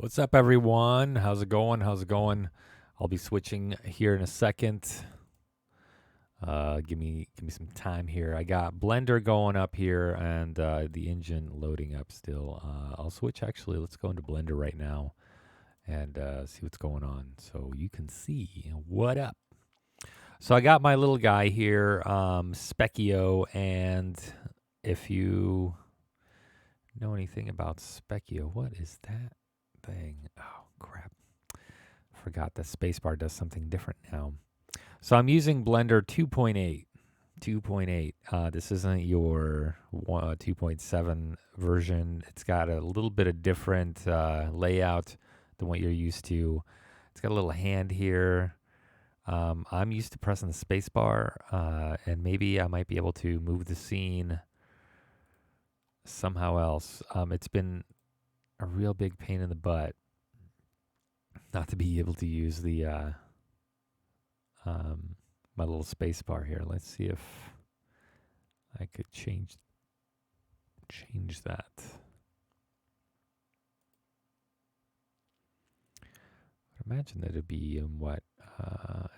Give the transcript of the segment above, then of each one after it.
What's up, everyone? How's it going? How's it going? I'll be switching here in a second. Give me some time here. I got Blender going up here and the engine loading up still. I'll switch actually. Let's go into Blender right now and see what's going on so you can see what up. So I got my little guy here, Specchio, and if you know anything about Specchio, what is that thing? Oh, crap. Forgot the spacebar does something different now. So I'm using Blender 2.8. 2.8. This isn't your 2.7 version. It's got a little bit of different layout than what you're used to. It's got a little hand here. I'm used to pressing the spacebar, and maybe I might be able to move the scene somehow else. It's been a real big pain in the butt not to be able to use the my little space bar here. Let's see if I could change that. I imagine that it'd be in what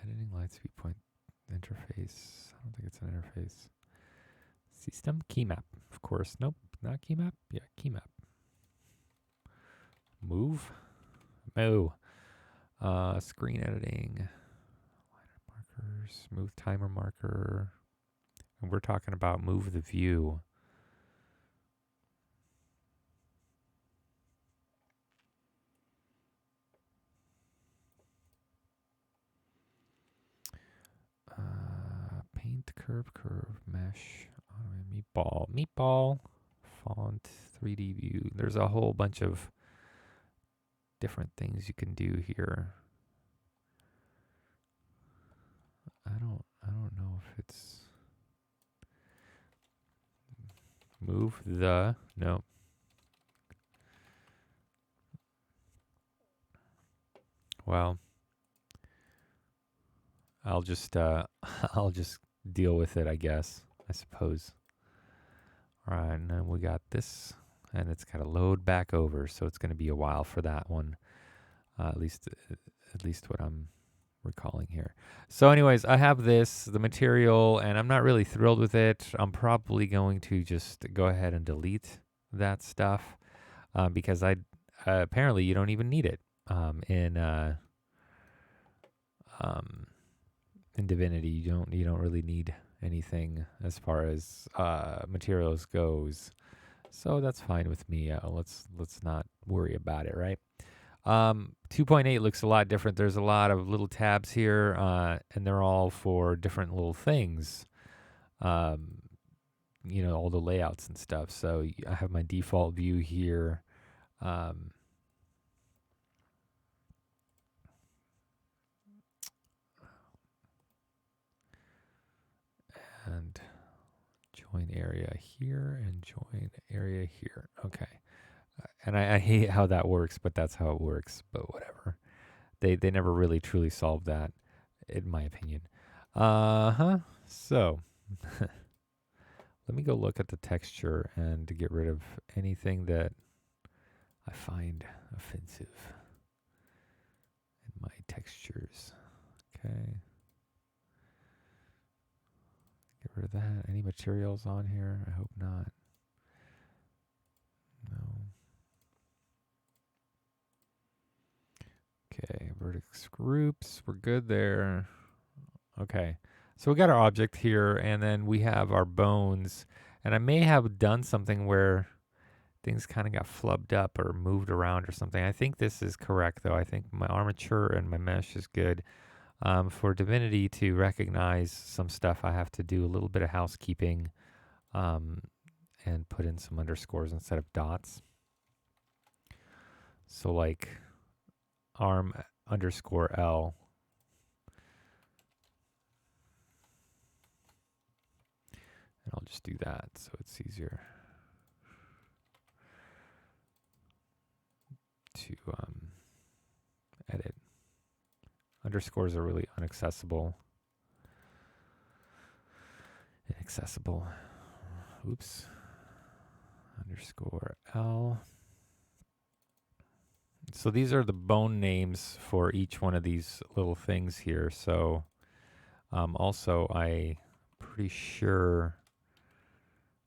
editing Lightspeed point interface. I don't think it's an interface. System key map, of course. Nope, not key map. Yeah, key map. Move. Screen editing. Markers. Move timer marker. And we're talking about move the view. Paint curve mesh. Meatball. Font 3D view. There's a whole bunch of different things you can do here. I don't know if it's move the no. Well, I'll just I'll just deal with it, I guess. I suppose. All right, and then we got this, and it's got to load back over, so it's going to be a while for that one. At least what I'm recalling here. So anyways, I have the material, and I'm not really thrilled with it. I'm probably going to just go ahead and delete that stuff because apparently you don't even need it in Divinity. You don't really need anything as far as materials goes. So that's fine with me. Let's not worry about it, right? 2.8 looks a lot different. There's a lot of little tabs here, and they're all for different little things. All the layouts and stuff. So I have my default view here. And join area here and join area here. Okay. And I hate how that works, but that's how it works. But whatever. They never really truly solved that, in my opinion. So let me go look at the texture and to get rid of anything that I find offensive in my textures. Okay. Get rid of that. Any materials on here? I hope not. No. Okay, vertex groups. We're good there. Okay. So we got our object here, and then we have our bones. And I may have done something where things kind of got flubbed up or moved around or something. I think this is correct, though. I think my armature and my mesh is good. For Divinity to recognize some stuff, I have to do a little bit of housekeeping and put in some underscores instead of dots. So like arm underscore L. And I'll just do that so it's easier to edit. Underscores are really inaccessible. Oops. Underscore L. So these are the bone names for each one of these little things here. So also, I pretty sure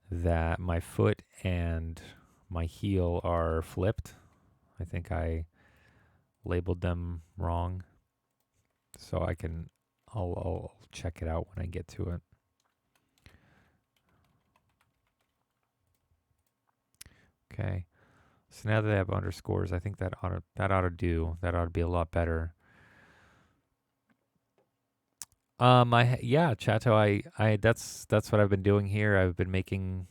that my foot and my heel are flipped. I think I labeled them wrong. So I'll check it out when I get to it. Okay. So now that I have underscores, I think that ought to do. That ought to be a lot better. Yeah, Chato, that's what I've been doing here. I've been making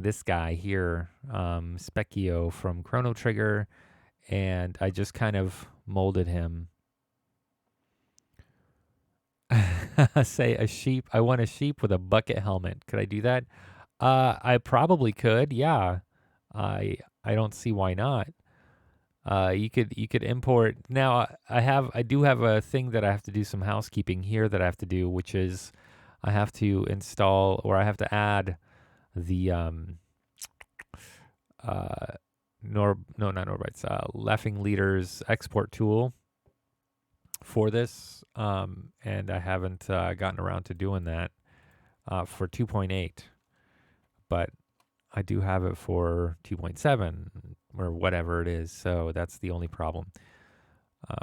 this guy here, Specchio from Chrono Trigger, and I just kind of molded him. Say a sheep. I want a sheep with a bucket helmet. Could I do that? I probably could. Yeah. I don't see why not. You could import. Now I do have a thing that I have to do some housekeeping here that I have to do, which is I have to install or I have to add the not Norbytes, Laughing Leader's export tool for this, and I haven't gotten around to doing that for 2.8, but I do have it for 2.7 or whatever it is. So that's the only problem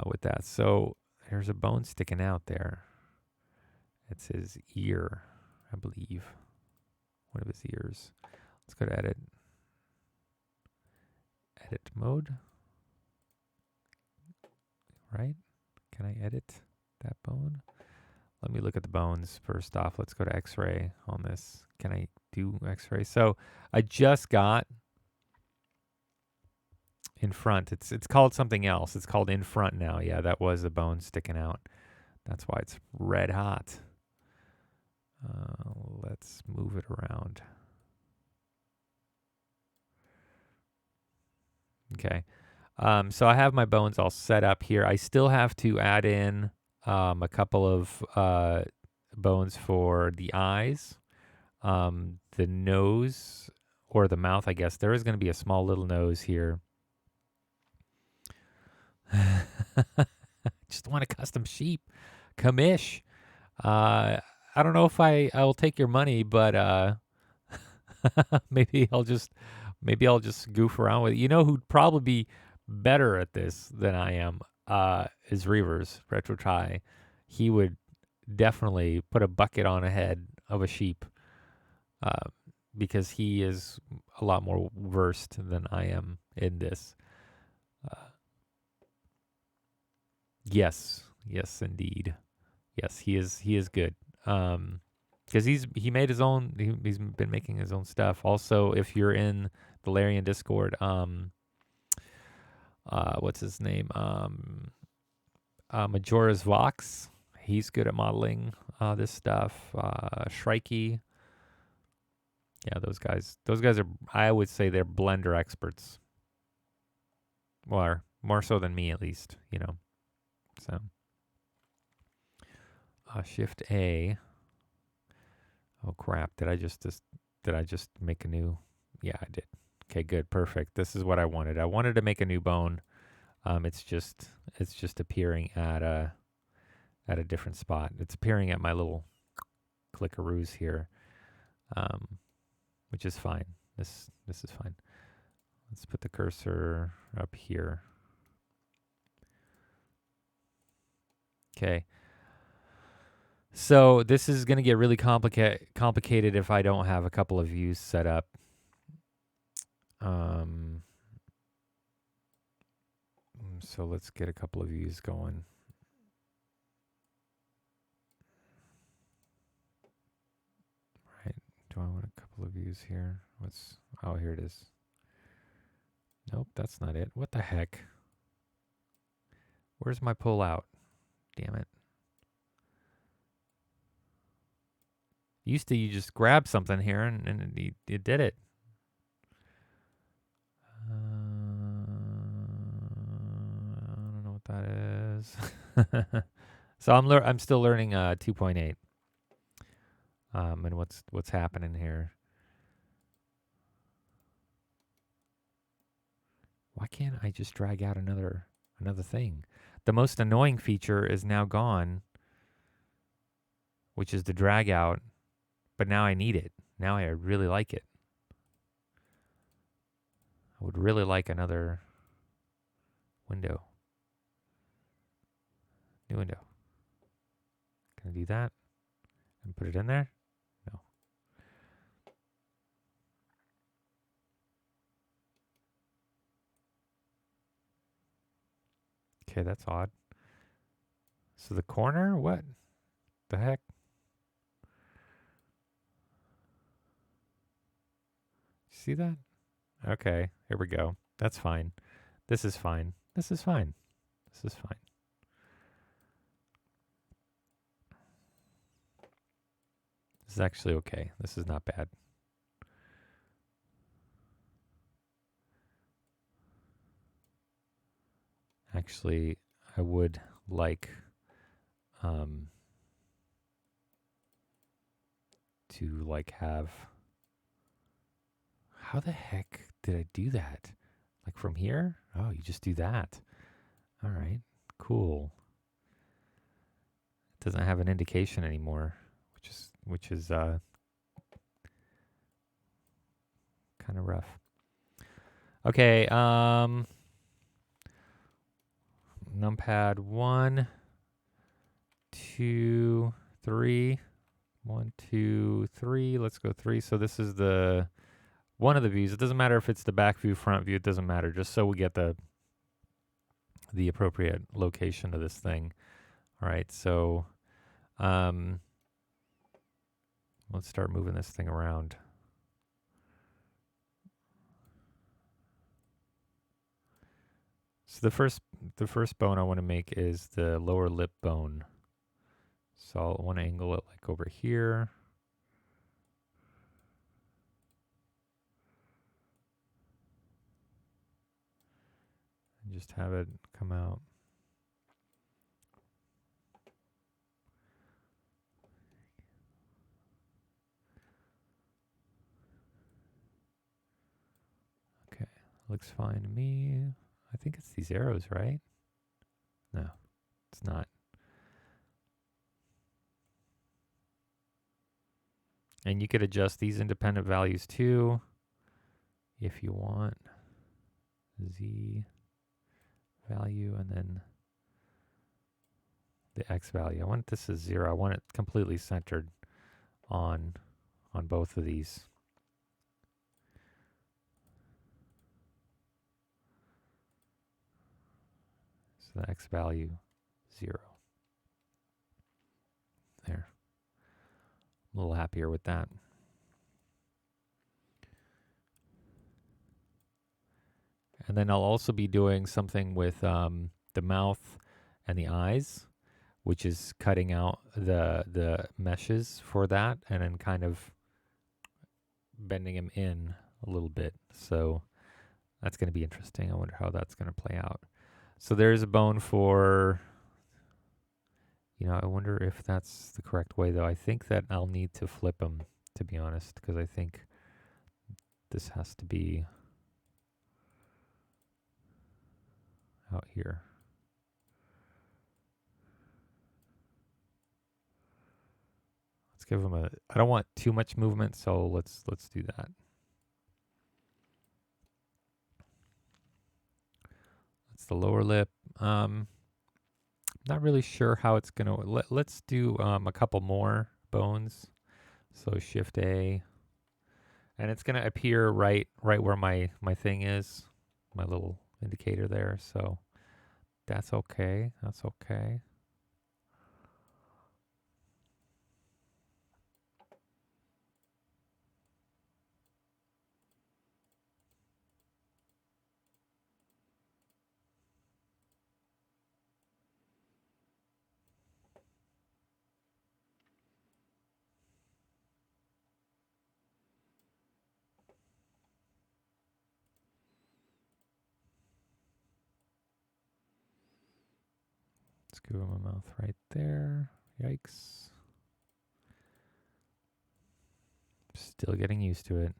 with that. So there's a bone sticking out there. It's his ear, I believe. One of his ears. Let's go to edit. Edit mode. Right? Can I edit that bone? Let me look at the bones first off. Let's go to X-ray on this. Can I do X-ray? So I just got in front. It's called something else. It's called in front now. Yeah, that was a bone sticking out. That's why it's red hot. Let's move it around. Okay. So I have my bones all set up here. I still have to add in a couple of bones for the eyes, the nose, or the mouth, I guess. There is going to be a small little nose here. Just want a custom sheep. Commish. I don't know if I will take your money, but maybe I'll just goof around with it. You know who'd probably be better at this than I am is Reavers, Retro Tie. He would definitely put a bucket on a head of a sheep because he is a lot more versed than I am in this. Yes, indeed. Yes, he is good. Because he made his own. He's been making his own stuff. Also, if you're in the Larian Discord, what's his name? Majora's Vox. He's good at modeling this stuff. Shrikey. Yeah, those guys. Those guys are. I would say they're Blender experts. Well, more so than me, at least. You know. So. Shift A. Oh crap! Did I just make a new? Yeah, I did. Okay, good, perfect. This is what I wanted. I wanted to make a new bone. It's just appearing at a different spot. It's appearing at my little clickaroos here, which is fine. This is fine. Let's put the cursor up here. Okay. So this is going to get really complicated if I don't have a couple of views set up. So let's get a couple of views going. Right. Do I want a couple of views here? Oh, here it is. Nope, that's not it. What the heck? Where's my pull out? Damn it. Used to you just grab something here and you did it. I don't know what that is. So I'm still learning 2.8. And what's happening here? Why can't I just drag out another thing? The most annoying feature is now gone, which is the drag out, but now I need it. Now I really like it. I would really like another window. New window. Can I do that and put it in there? No. Okay, that's odd. So the corner, what the heck? See that? Okay, here we go. That's fine. This is fine. This is fine. This is fine. This is actually okay. This is not bad. Actually, I would like to like have. How the heck did I do that? Like from here? Oh, you just do that. All right, cool. It doesn't have an indication anymore, which is kind of rough. Okay, numpad 1, 2, 3. 1, 2, 3. Let's go 3. So this is the one of the views. It doesn't matter if it's the back view, front view. It doesn't matter. Just so we get the appropriate location of this thing. All right. So let's start moving this thing around. So the first bone I want to make is the lower lip bone. So I want to angle it like over here. And just have it come out. Okay, looks fine to me. I think it's these arrows, right? No, it's not. And you could adjust these independent values too, if you want. Z value and then the X value. I want this as 0. I want it completely centered on both of these. So the X value 0. There. I'm a little happier with that. And then I'll also be doing something with the mouth and the eyes, which is cutting out the meshes for that and then kind of bending them in a little bit. So that's going to be interesting. I wonder how that's going to play out. So there's a bone for, I wonder if that's the correct way, though. I think that I'll need to flip them, to be honest, because I think this has to be out here. Let's give them I don't want too much movement, so let's do that. That's the lower lip. Not really sure how it's going to, let's do a couple more bones. So Shift A. And it's going to appear right where my thing is, my little indicator there. So that's okay. That's okay. Let's give him a mouth right there. Yikes. Still getting used to it.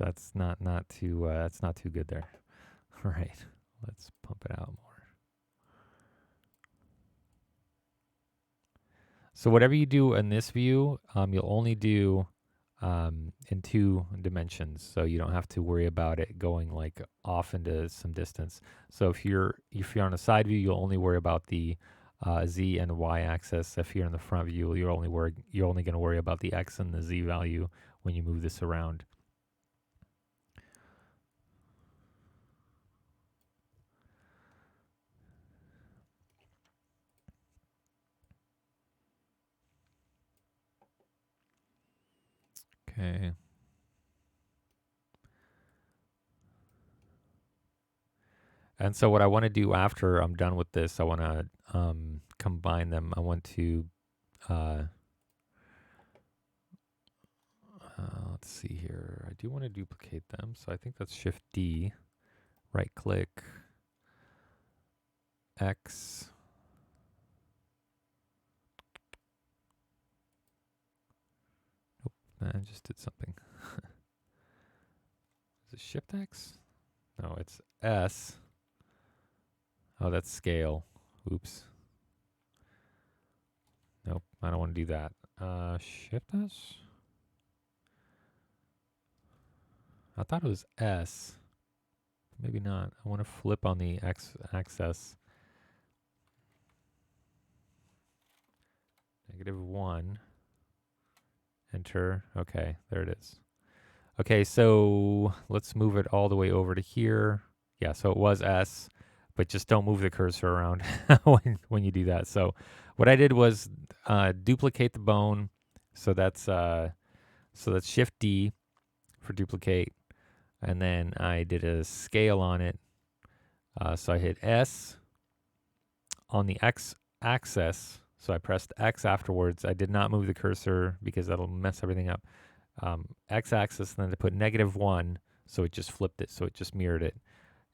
So that's not too good there. All right, let's pump it out more. So whatever you do in this view, you'll only do in 2 dimensions, so you don't have to worry about it going like off into some distance. So if you're on a side view, you'll only worry about the z and y axis. If you're in the front view, you're only going to worry about the x and the z value when you move this around. Okay. And so what I want to do after I'm done with this, I want to combine them. I want to, let's see here. I do want to duplicate them. So I think that's Shift D, right click, X. Nope, I just did something. Is it Shift X? No, it's S. Oh, that's scale. Oops. Nope, I don't want to do that. Shift S? I thought it was S. Maybe not. I want to flip on the X axis. -1. Enter. Okay, there it is. Okay, so let's move it all the way over to here. Yeah, so it was S, but just don't move the cursor around when you do that. So what I did was duplicate the bone. So that's Shift D for duplicate, and then I did a scale on it. So I hit S on the X axis. So I pressed X afterwards. I did not move the cursor because that'll mess everything up. X axis, and then I put -1, so it just flipped it, so it just mirrored it.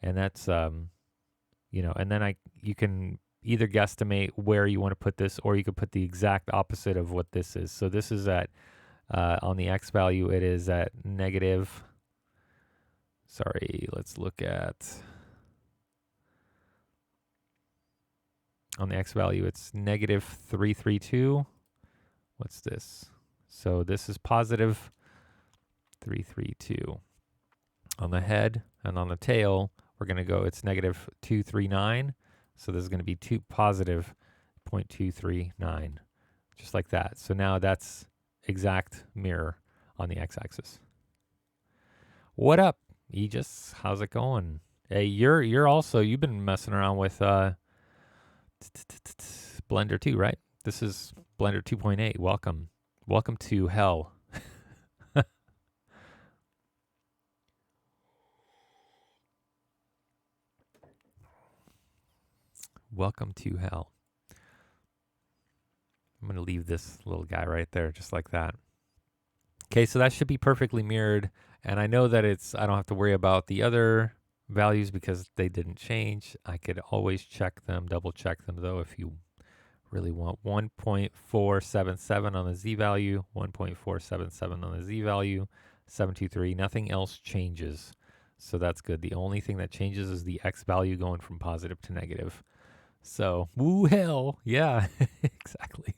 And that's, and then you can either guesstimate where you want to put this, or you could put the exact opposite of what this is. So this is at, on the X value, it is at negative, let's look at, on the X value, it's -332. What's this? So this is positive 332. On the head and on the tail, we're going to go, it's -239. So this is going to be positive 0.239, just like that. So now that's exact mirror on the x-axis. What up, Aegis? How's it going? Hey, you've been messing around with Blender 2, right? This is Blender 2.8. Welcome to hell. Welcome to hell. I'm going to leave this little guy right there, just like that. Okay, so that should be perfectly mirrored. And I know that I don't have to worry about the other values because they didn't change. I could always check them, double check them though, if you really want. 1.477 on the Z value, 1.477 on the Z value, 723. Nothing else changes. So that's good. The only thing that changes is the X value going from positive to negative. So, woo hell. Yeah, exactly.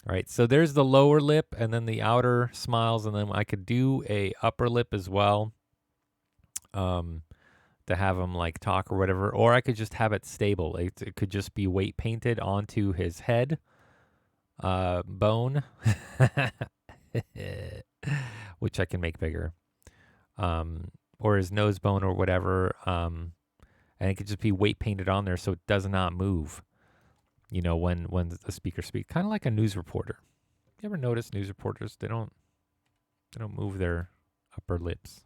All right, so there's the lower lip and then the outer smiles, and then I could do a upper lip as well, to have him like talk or whatever, or I could just have it stable. It could just be weight painted onto his head bone, which I can make bigger, or his nose bone or whatever, and it could just be weight painted on there so it does not move. You know, when the speaker speaks, kind of like a news reporter. You ever notice news reporters? They don't move their upper lips.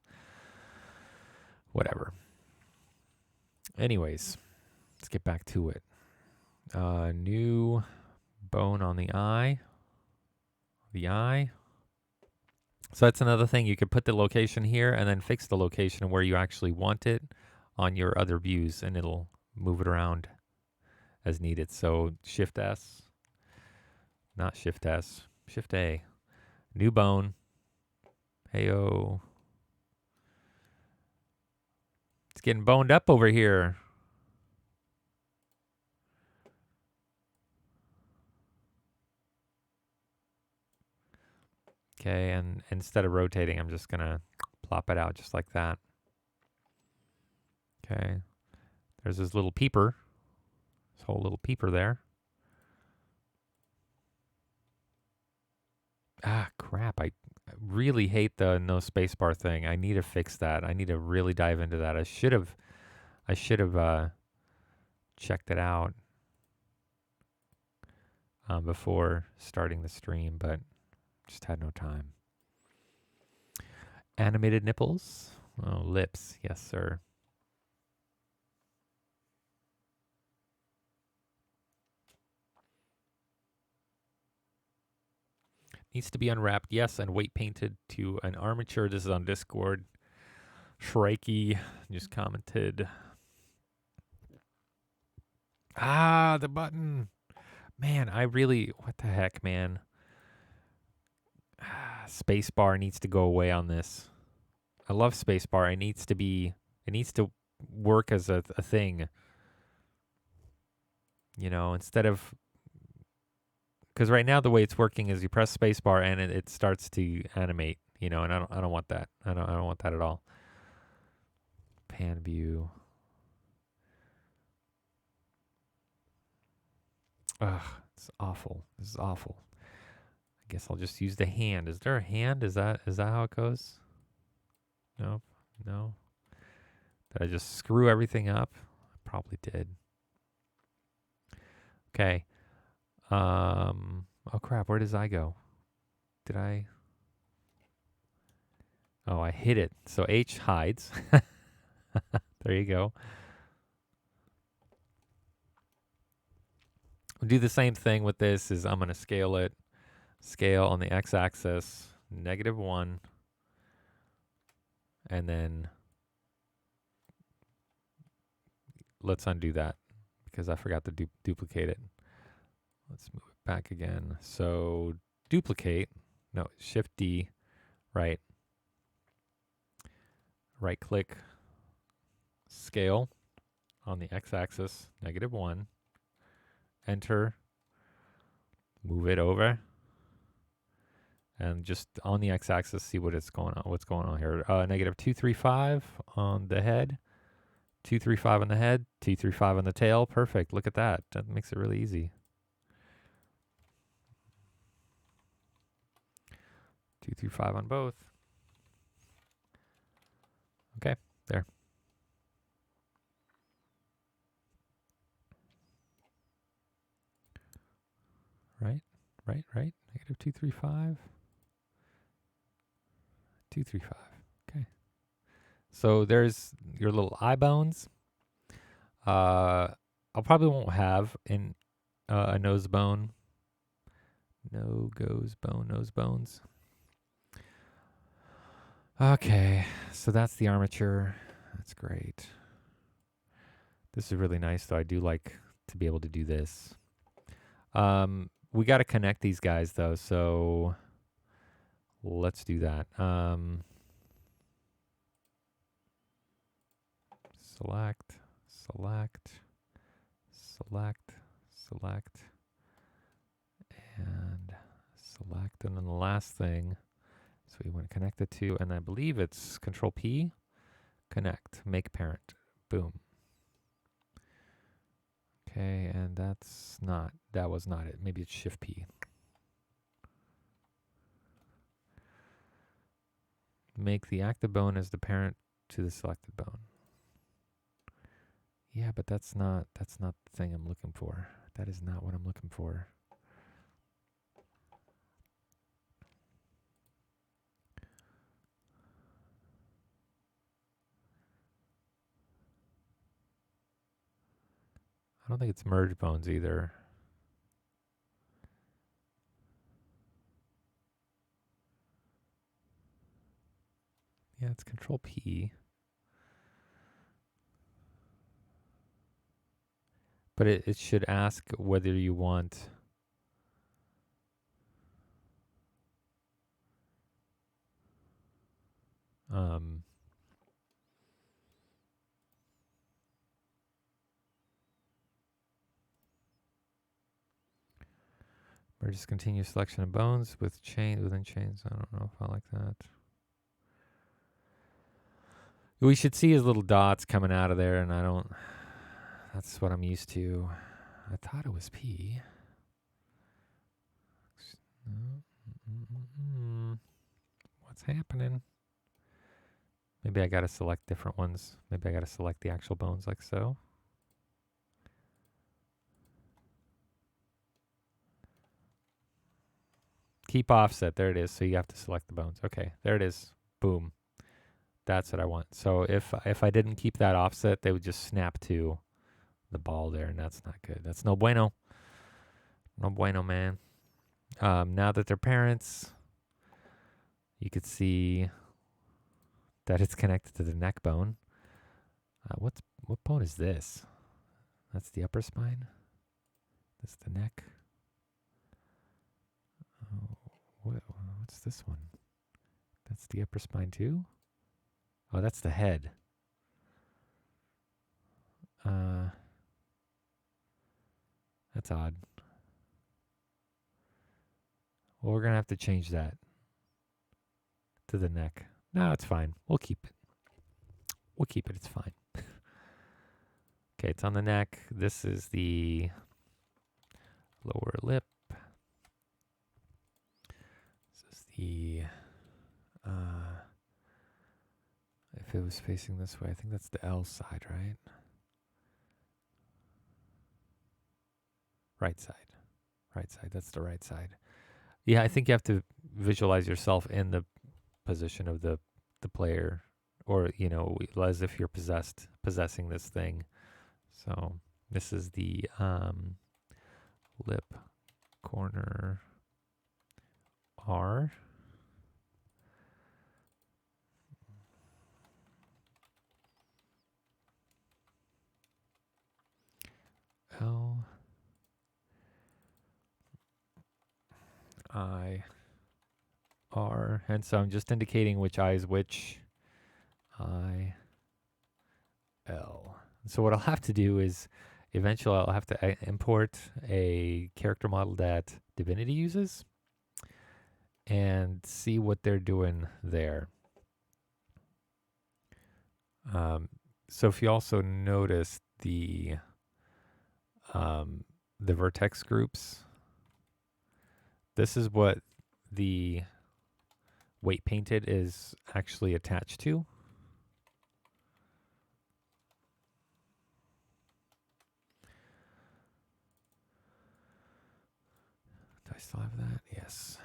Whatever. Anyways, let's get back to it. New bone on the eye. The eye. So that's another thing. You could put the location here and then fix the location where you actually want it on your other views, and it'll move it around as needed. So Shift S, not Shift S, Shift A, new bone, Heyo. It's getting boned up over here. Okay, and instead of rotating, I'm just going to plop it out just like that. Okay. There's this little peeper. This whole little peeper there. Ah, crap. I really hate the no spacebar thing. I need to fix that. I need to really dive into that. I should have checked it out before starting the stream, but just had no time. Animated nipples? Oh, lips. Yes, sir. Needs to be unwrapped. Yes, and weight painted to an armature. This is on Discord. Shrikey just commented. Ah, the button. Man, what the heck, man? Spacebar needs to go away on this. I love spacebar. It needs to work as a thing. You know, instead of, because right now the way it's working is you press spacebar and it starts to animate. You know, and I don't want that. I don't want that at all. Pan view. Ugh, it's awful. This is awful. I guess I'll just use the hand. Is there a hand? Is that how it goes? No. No. Did I just screw everything up? I probably did. Okay. Oh crap, where does I go? Did I? Oh, I hit it. So H hides. There you go. We'll do the same thing with this is I'm going to scale it. Scale on the x-axis, -1. And then let's undo that because I forgot to duplicate it. Let's move it back again. So duplicate. No, Shift D, right. Right click, scale on the x-axis, -1. Enter, move it over, and just on the x-axis, see what's going on here. -235 on the head, 235 on the head, 235 on the tail. Perfect. Look at that. That makes it really easy. 235 on both. Okay, there. Right. -235. 235. Okay. So there's your little eye bones. I probably won't have a nose bone. Nose bones. Okay, so that's the armature. That's great. This is really nice, though. I do like to be able to do this. We got to connect these guys, though, so let's do that. Select, and select. And then the last thing, so we want to connect the two, and I believe it's Control P, connect, make parent, boom. Okay, and that was not it. Maybe it's Shift P. Make the active bone as the parent to the selected bone. Yeah, but that's not the thing I'm looking for. That is not what I'm looking for. I don't think it's merge bones either. Yeah, it's Control P. But it should ask whether you want Or just continue selection of bones with within chains. I don't know if I like that. We should see his little dots coming out of there, and I don't. That's what I'm used to. I thought it was P. What's happening? Maybe I gotta select different ones. Maybe I gotta select the actual bones like so. Keep offset. There it is. So you have to select the bones. Okay, there it is. Boom. That's what I want. So if I didn't keep that offset, they would just snap to the ball there, and that's not good. That's no bueno. No bueno, man. Now that they're parents, you could see that it's connected to the neck bone. What bone is this? That's the upper spine. That's the neck. Oh, what's this one? That's the upper spine too? Oh, that's the head. That's odd. Well, we're going to have to change that to the neck. No, it's fine. We'll keep it. We'll keep it. It's fine. Okay, it's on the neck. This is the lower lip. This is the... if it was facing this way, I think that's the L side, right? Right side. Right side. That's the right side. Yeah, I think you have to visualize yourself in the position of the player, or, you know, as if you're possessing this thing. So this is the lip corner R. L I R, and so I'm just indicating which I is which. I L. So what I'll have to do is eventually I'll have to import a character model that Divinity uses and see what they're doing there. So if you also notice the vertex groups, this is what the weight painted is actually attached to. Do I still have that? Yes.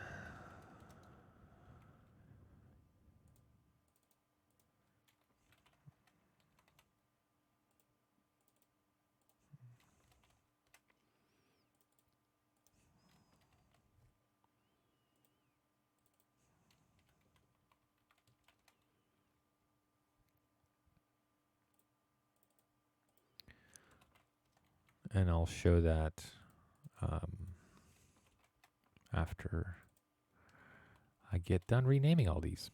And I'll show that after I get done renaming all these.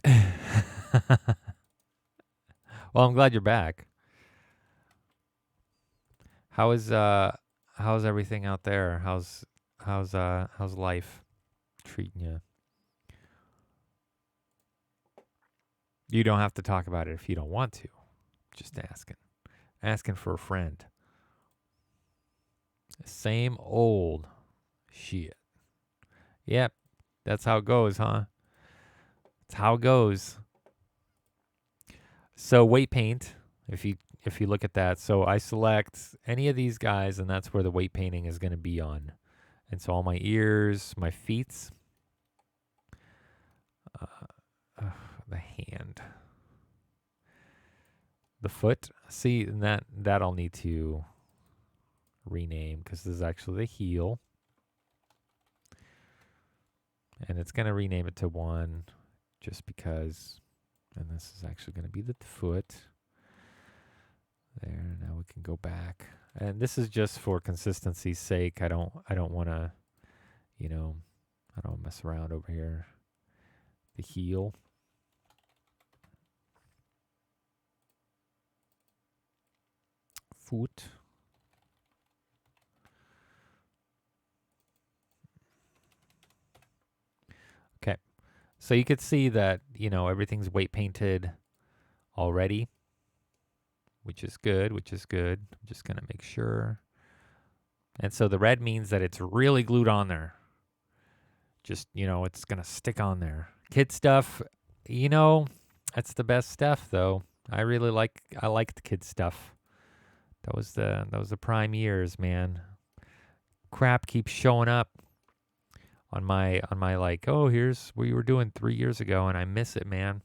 Well, I'm glad you're back. How's everything out there? How's life treating you? You don't have to talk about it if you don't want to. Just asking for a friend. Same old shit. Yep, that's how it goes, huh? That's how it goes. So weight paint, if you look at that, so I select any of these guys, and that's where the weight painting is going to be on. And so all my ears, my feet, the hand, the foot. See, that I'll need to rename because this is actually the heel. And it's going to rename it to 1 just because. And this is actually going to be the foot. There, now we can go back. And this is just for consistency's sake. I don't want to, I don't mess around over here. The heel. Foot. Okay. So you could see that, everything's weight painted already, which is good, I'm just going to make sure. And so the red means that it's really glued on there. Just, it's going to stick on there. Kid stuff, that's the best stuff though. I like the kid stuff. That was the prime years, man. Crap keeps showing up on my like, oh, here's what you were doing 3 years ago and I miss it, man.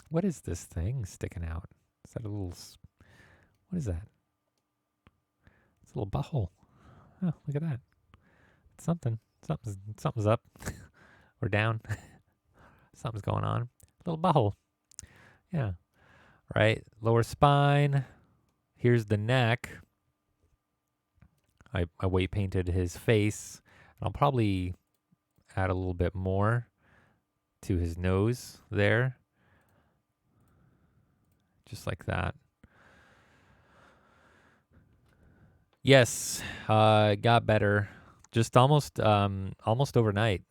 What is this thing sticking out? Is that a little what is that? It's a little butthole. Oh, look at that. It's something's up or down. Something's going on. Little butthole. Yeah. Right. Lower spine. Here's the neck. I weight painted his face. I'll probably add a little bit more to his nose there. Just like that. Yes, it got better. Just almost overnight,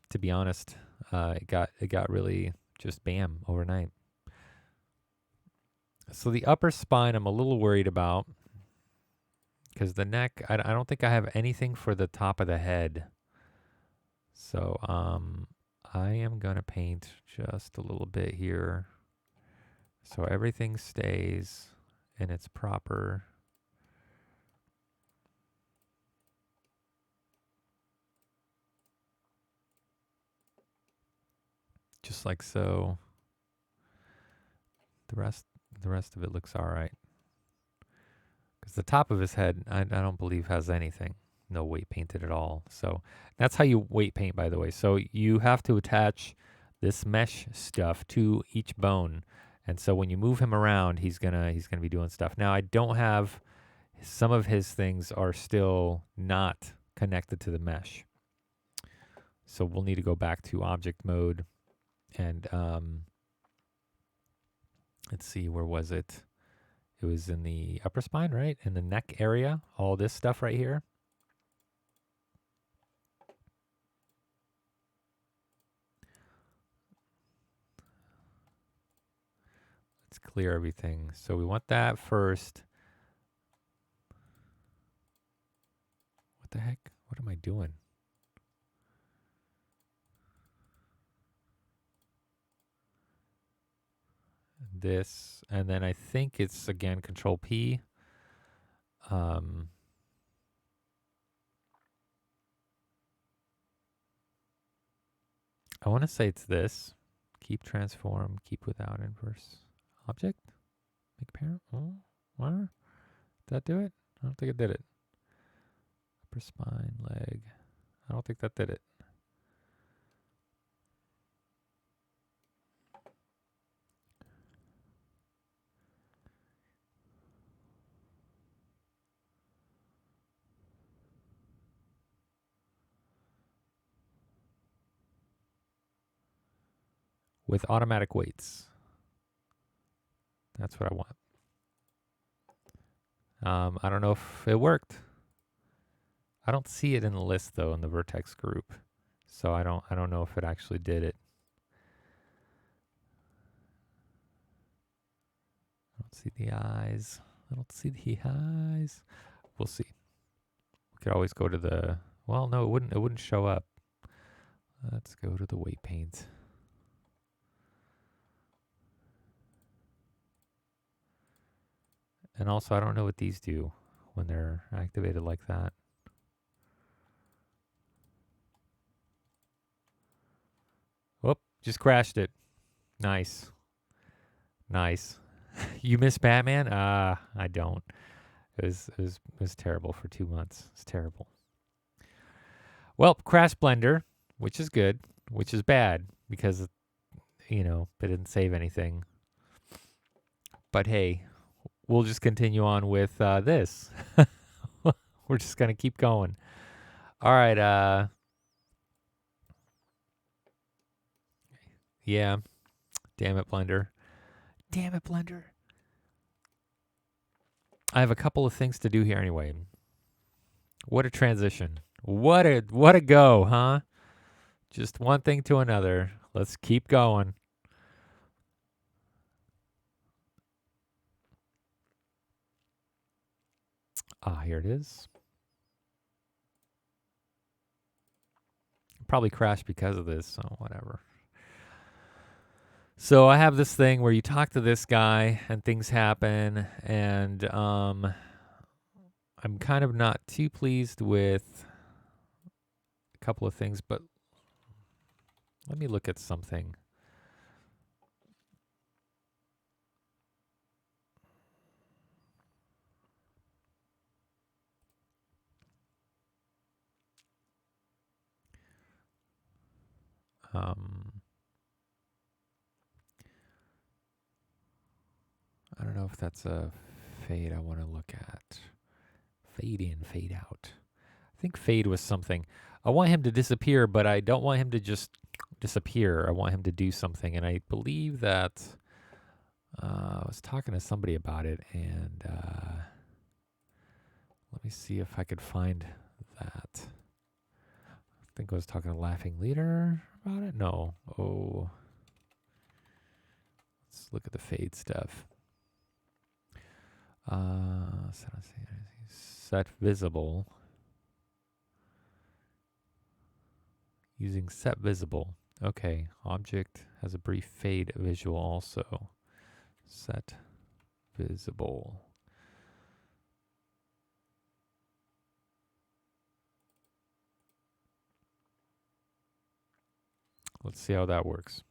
to be honest. It got really just bam overnight. So the upper spine I'm a little worried about because the neck, I don't think I have anything for the top of the head. So I am going to paint just a little bit here so everything stays in its proper. Just like so. The rest of it looks all right. Because the top of his head, I don't believe has anything. No weight painted at all. So that's how you weight paint, by the way. So you have to attach this mesh stuff to each bone. And so when you move him around, he's gonna be doing stuff. Now I don't have, some of his things are still not connected to the mesh. So we'll need to go back to object mode and let's see, where was it? It was in the upper spine, right? In the neck area, all this stuff right here. Let's clear everything. So we want that first. What the heck? What am I doing? This, and then I think it's again Control P. I want to say it's this. Keep transform, keep without inverse object. Make parent. Oh, what? Did that do it? I don't think it did it. Upper spine, leg. I don't think that did it. With automatic weights. That's what I want. I don't know if it worked. I don't see it in the list though in the vertex group, so I don't know if it actually did it. I don't see the eyes. I don't see the eyes. We'll see. We could always go to the. Well, no, it wouldn't. It wouldn't show up. Let's go to the weight paint. And also, I don't know what these do when they're activated like that. Whoop, just crashed it. Nice. Nice. You miss Batman? I don't. It was terrible for 2 months. It's terrible. Well, crash Blender, which is good, which is bad because, they didn't save anything. But hey, we'll just continue on with this. We're just going to keep going. All right. Yeah. Damn it, Blender. Damn it, Blender. I have a couple of things to do here anyway. What a transition. What a go, huh? Just one thing to another. Let's keep going. Here it is. Probably crashed because of this, so whatever. So I have this thing where you talk to this guy and things happen, and I'm kind of not too pleased with a couple of things, but let me look at something. I don't know if that's a fade I want to look at. Fade in, fade out. I think fade was something. I want him to disappear, but I don't want him to just disappear. I want him to do something. And I believe that I was talking to somebody about it, and let me see if I could find that. I think I was talking to Laughing Leader about it. No. Oh. Let's look at the fade stuff. Set visible. Using set visible. Okay, object has a brief fade visual also. Set visible. Let's see how that works.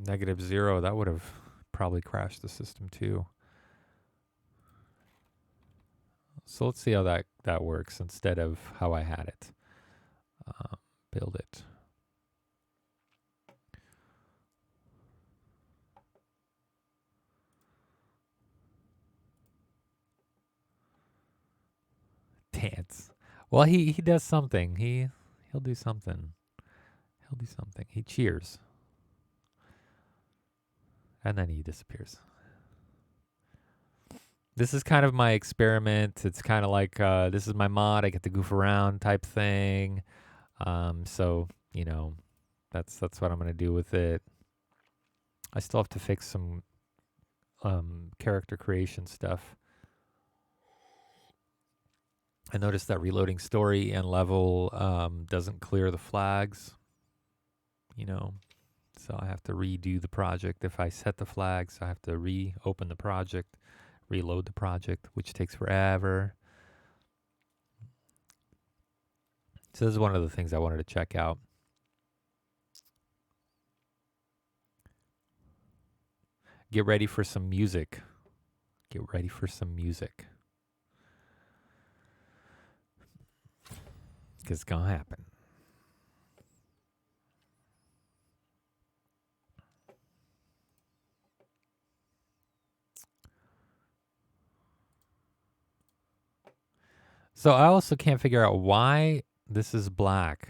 -0, that would have probably crashed the system too. So let's see how that works instead of how I had it. Build it. Dance. Well, he does something. He'll do something. He'll do something. He cheers. And then he disappears. This is kind of my experiment. It's kind of like this is my mod. I get to goof around type thing. So, you know, that's what I'm going to do with it. I still have to fix some character creation stuff. I noticed that reloading story and level doesn't clear the flags, you know, so I have to redo the project. If I set the flags, I have to reopen the project, reload the project, which takes forever. So this is one of the things I wanted to check out. Get ready for some music. Get ready for some music. Because it's going to happen. So I also can't figure out why this is black.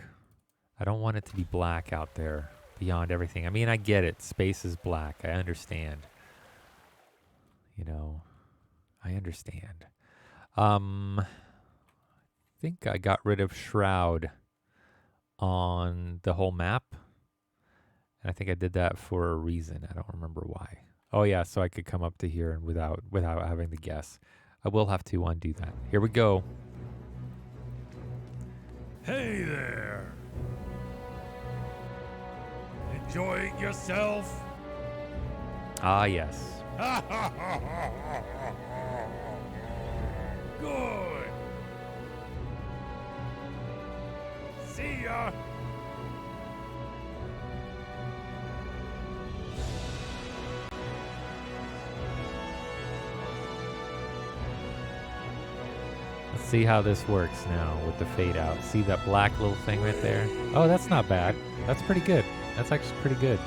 I don't want it to be black out there beyond everything. I mean, I get it. Space is black. I understand. You know, I understand. I think I got rid of Shroud on the whole map. And I think I did that for a reason. I don't remember why. Oh yeah, so I could come up to here and without having to guess. I will have to undo that. Here we go. Hey there! Enjoying yourself? Ah, yes. Good! See ya! Let's see how this works now with the fade out. See that black little thing right there? Oh, that's not bad. That's pretty good. That's actually pretty good.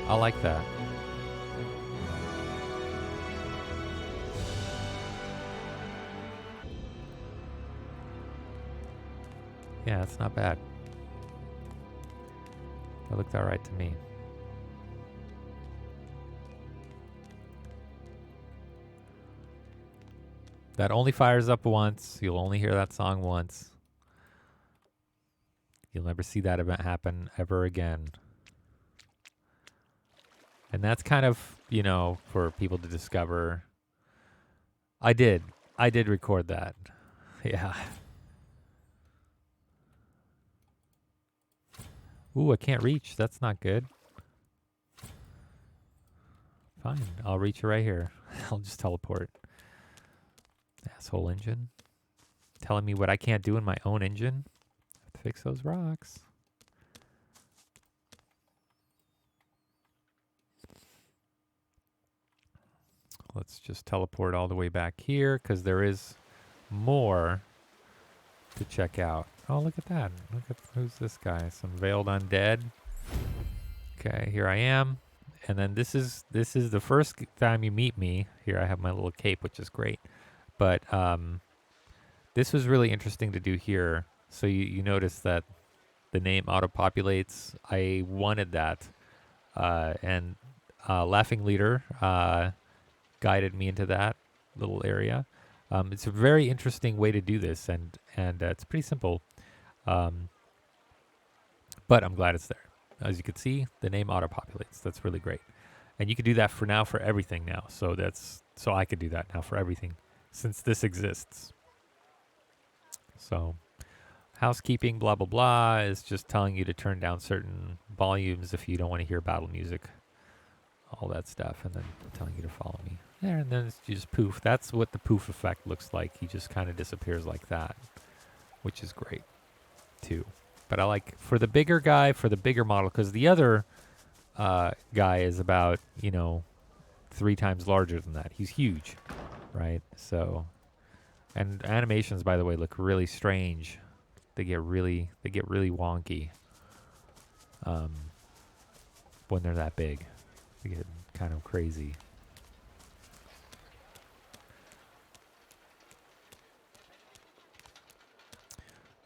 I like that. Yeah, it's not bad. That looked alright to me. That only fires up once. You'll only hear that song once. You'll never see that event happen ever again. And that's kind of, for people to discover. I did record that. Yeah. Ooh, I can't reach. That's not good. Fine. I'll reach it right here. I'll just teleport. Asshole engine. Telling me what I can't do in my own engine. Have to fix those rocks. Let's just teleport all the way back here because there is more to check out. Oh, look at that. Look at who's this guy? Some veiled undead. Okay, here I am. And then this is the first time you meet me. Here I have my little cape, which is great. But this was really interesting to do here. So you notice that the name auto-populates. I wanted that. And Laughing Leader guided me into that little area. It's a very interesting way to do this, and it's pretty simple. But I'm glad it's there. As you can see, the name auto-populates. That's really great. And you can do that for everything now. So I could do that now for everything since this exists. So housekeeping, blah, blah, blah, is just telling you to turn down certain volumes if you don't want to hear battle music. All that stuff. And then telling you to follow me. There, and then it's just poof. That's what the poof effect looks like. He just kind of disappears like that, which is great too. But I like for the bigger guy, for the bigger model, because the other guy is about 3 times larger than that. He's huge, right? So, and animations, by the way, look really strange. They get really wonky when they're that big. They get kind of crazy.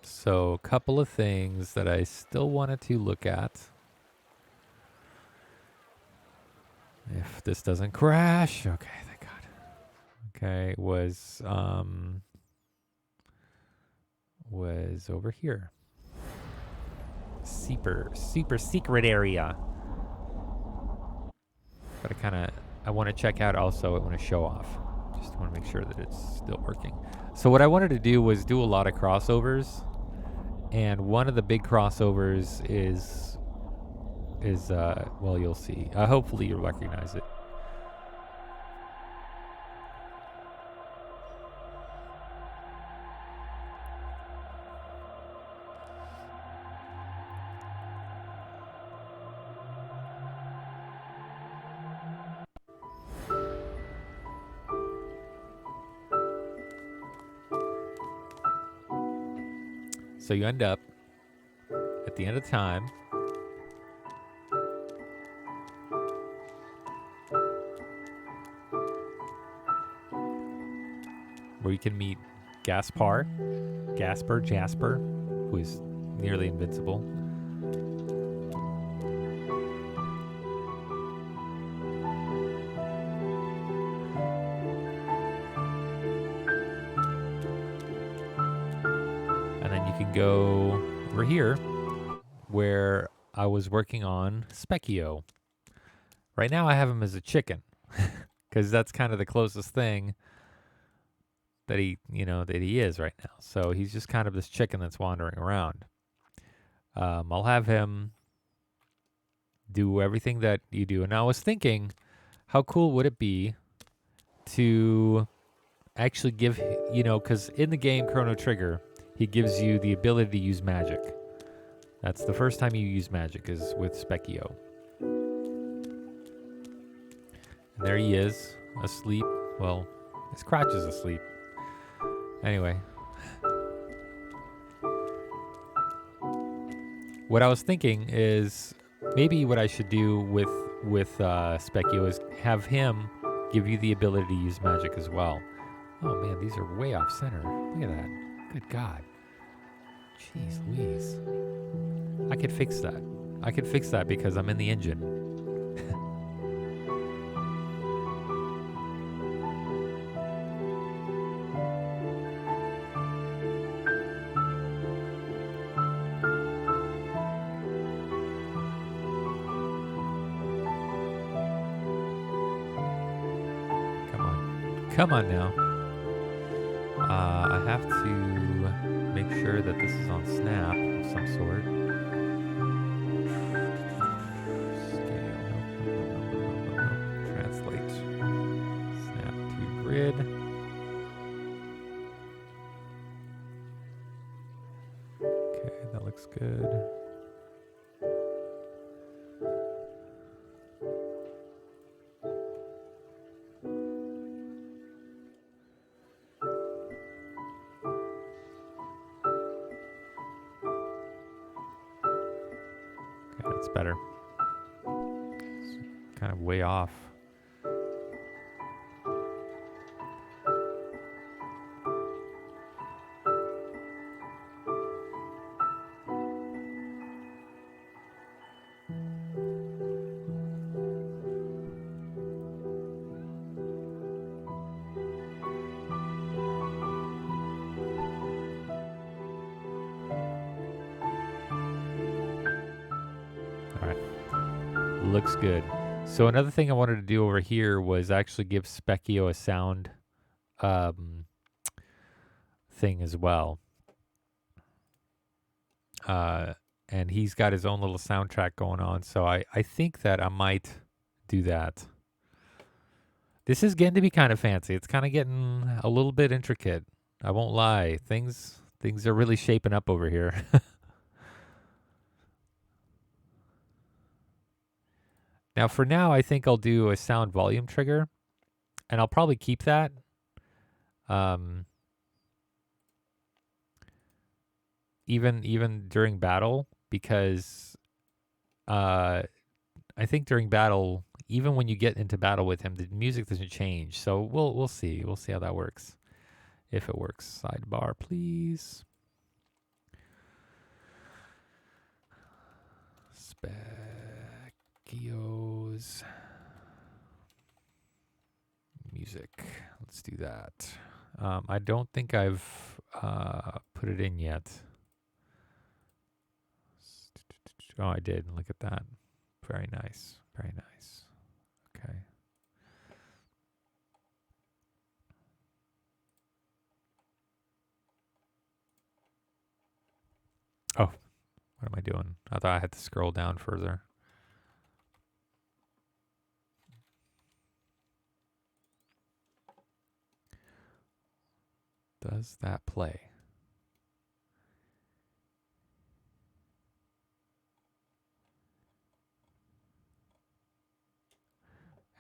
So, a couple of things that I still wanted to look at. If this doesn't crash, okay, thank God. Okay, was over here. Super secret area. But I want to check out also. I want to show off. Just want to make sure that it's still working. So what I wanted to do was do a lot of crossovers. And one of the big crossovers is well, you'll see. Hopefully you'll recognize it. So you end up at the end of time where you can meet Jasper, who is nearly invincible. And then you can go over here where I was working on Specchio. Right now I have him as a chicken because that's kind of the closest thing that he is right now. So he's just kind of this chicken that's wandering around. I'll have him do everything that you do. And I was thinking, how cool would it be to actually give, because in the game Chrono Trigger, he gives you the ability to use magic. That's the first time you use magic is with Specchio. And there he is, asleep. Well, his crotch is asleep. Anyway. What I was thinking is maybe what I should do with Specchio is have him give you the ability to use magic as well. Oh man, these are way off center. Look at that. Good God. Jeez Louise. I could fix that. I could fix that because I'm in the engine. Come on. Come on now. I have to make sure that this is on Snap of some sort. Scale. No. Translate. Snap to grid. Okay, that looks good. Okay, that's better. It's kind of way off. All right. Looks good. So another thing I wanted to do over here was actually give Specchio a sound thing as well. And he's got his own little soundtrack going on. So I think that I might do that. This is getting to be kind of fancy. It's kind of getting a little bit intricate. I won't lie. Things are really shaping up over here. Now, for now, I think I'll do a sound volume trigger, and I'll probably keep that. Even during battle, because I think during battle, even when you get into battle with him, the music doesn't change. So we'll see. We'll see how that works. If it works. Sidebar, please. Specchio's music. Let's do that. I don't think I've put it in yet. Oh, I did. Look at that. Very nice. Very nice. Okay. Oh, what am I doing? I thought I had to scroll down further. Does that play?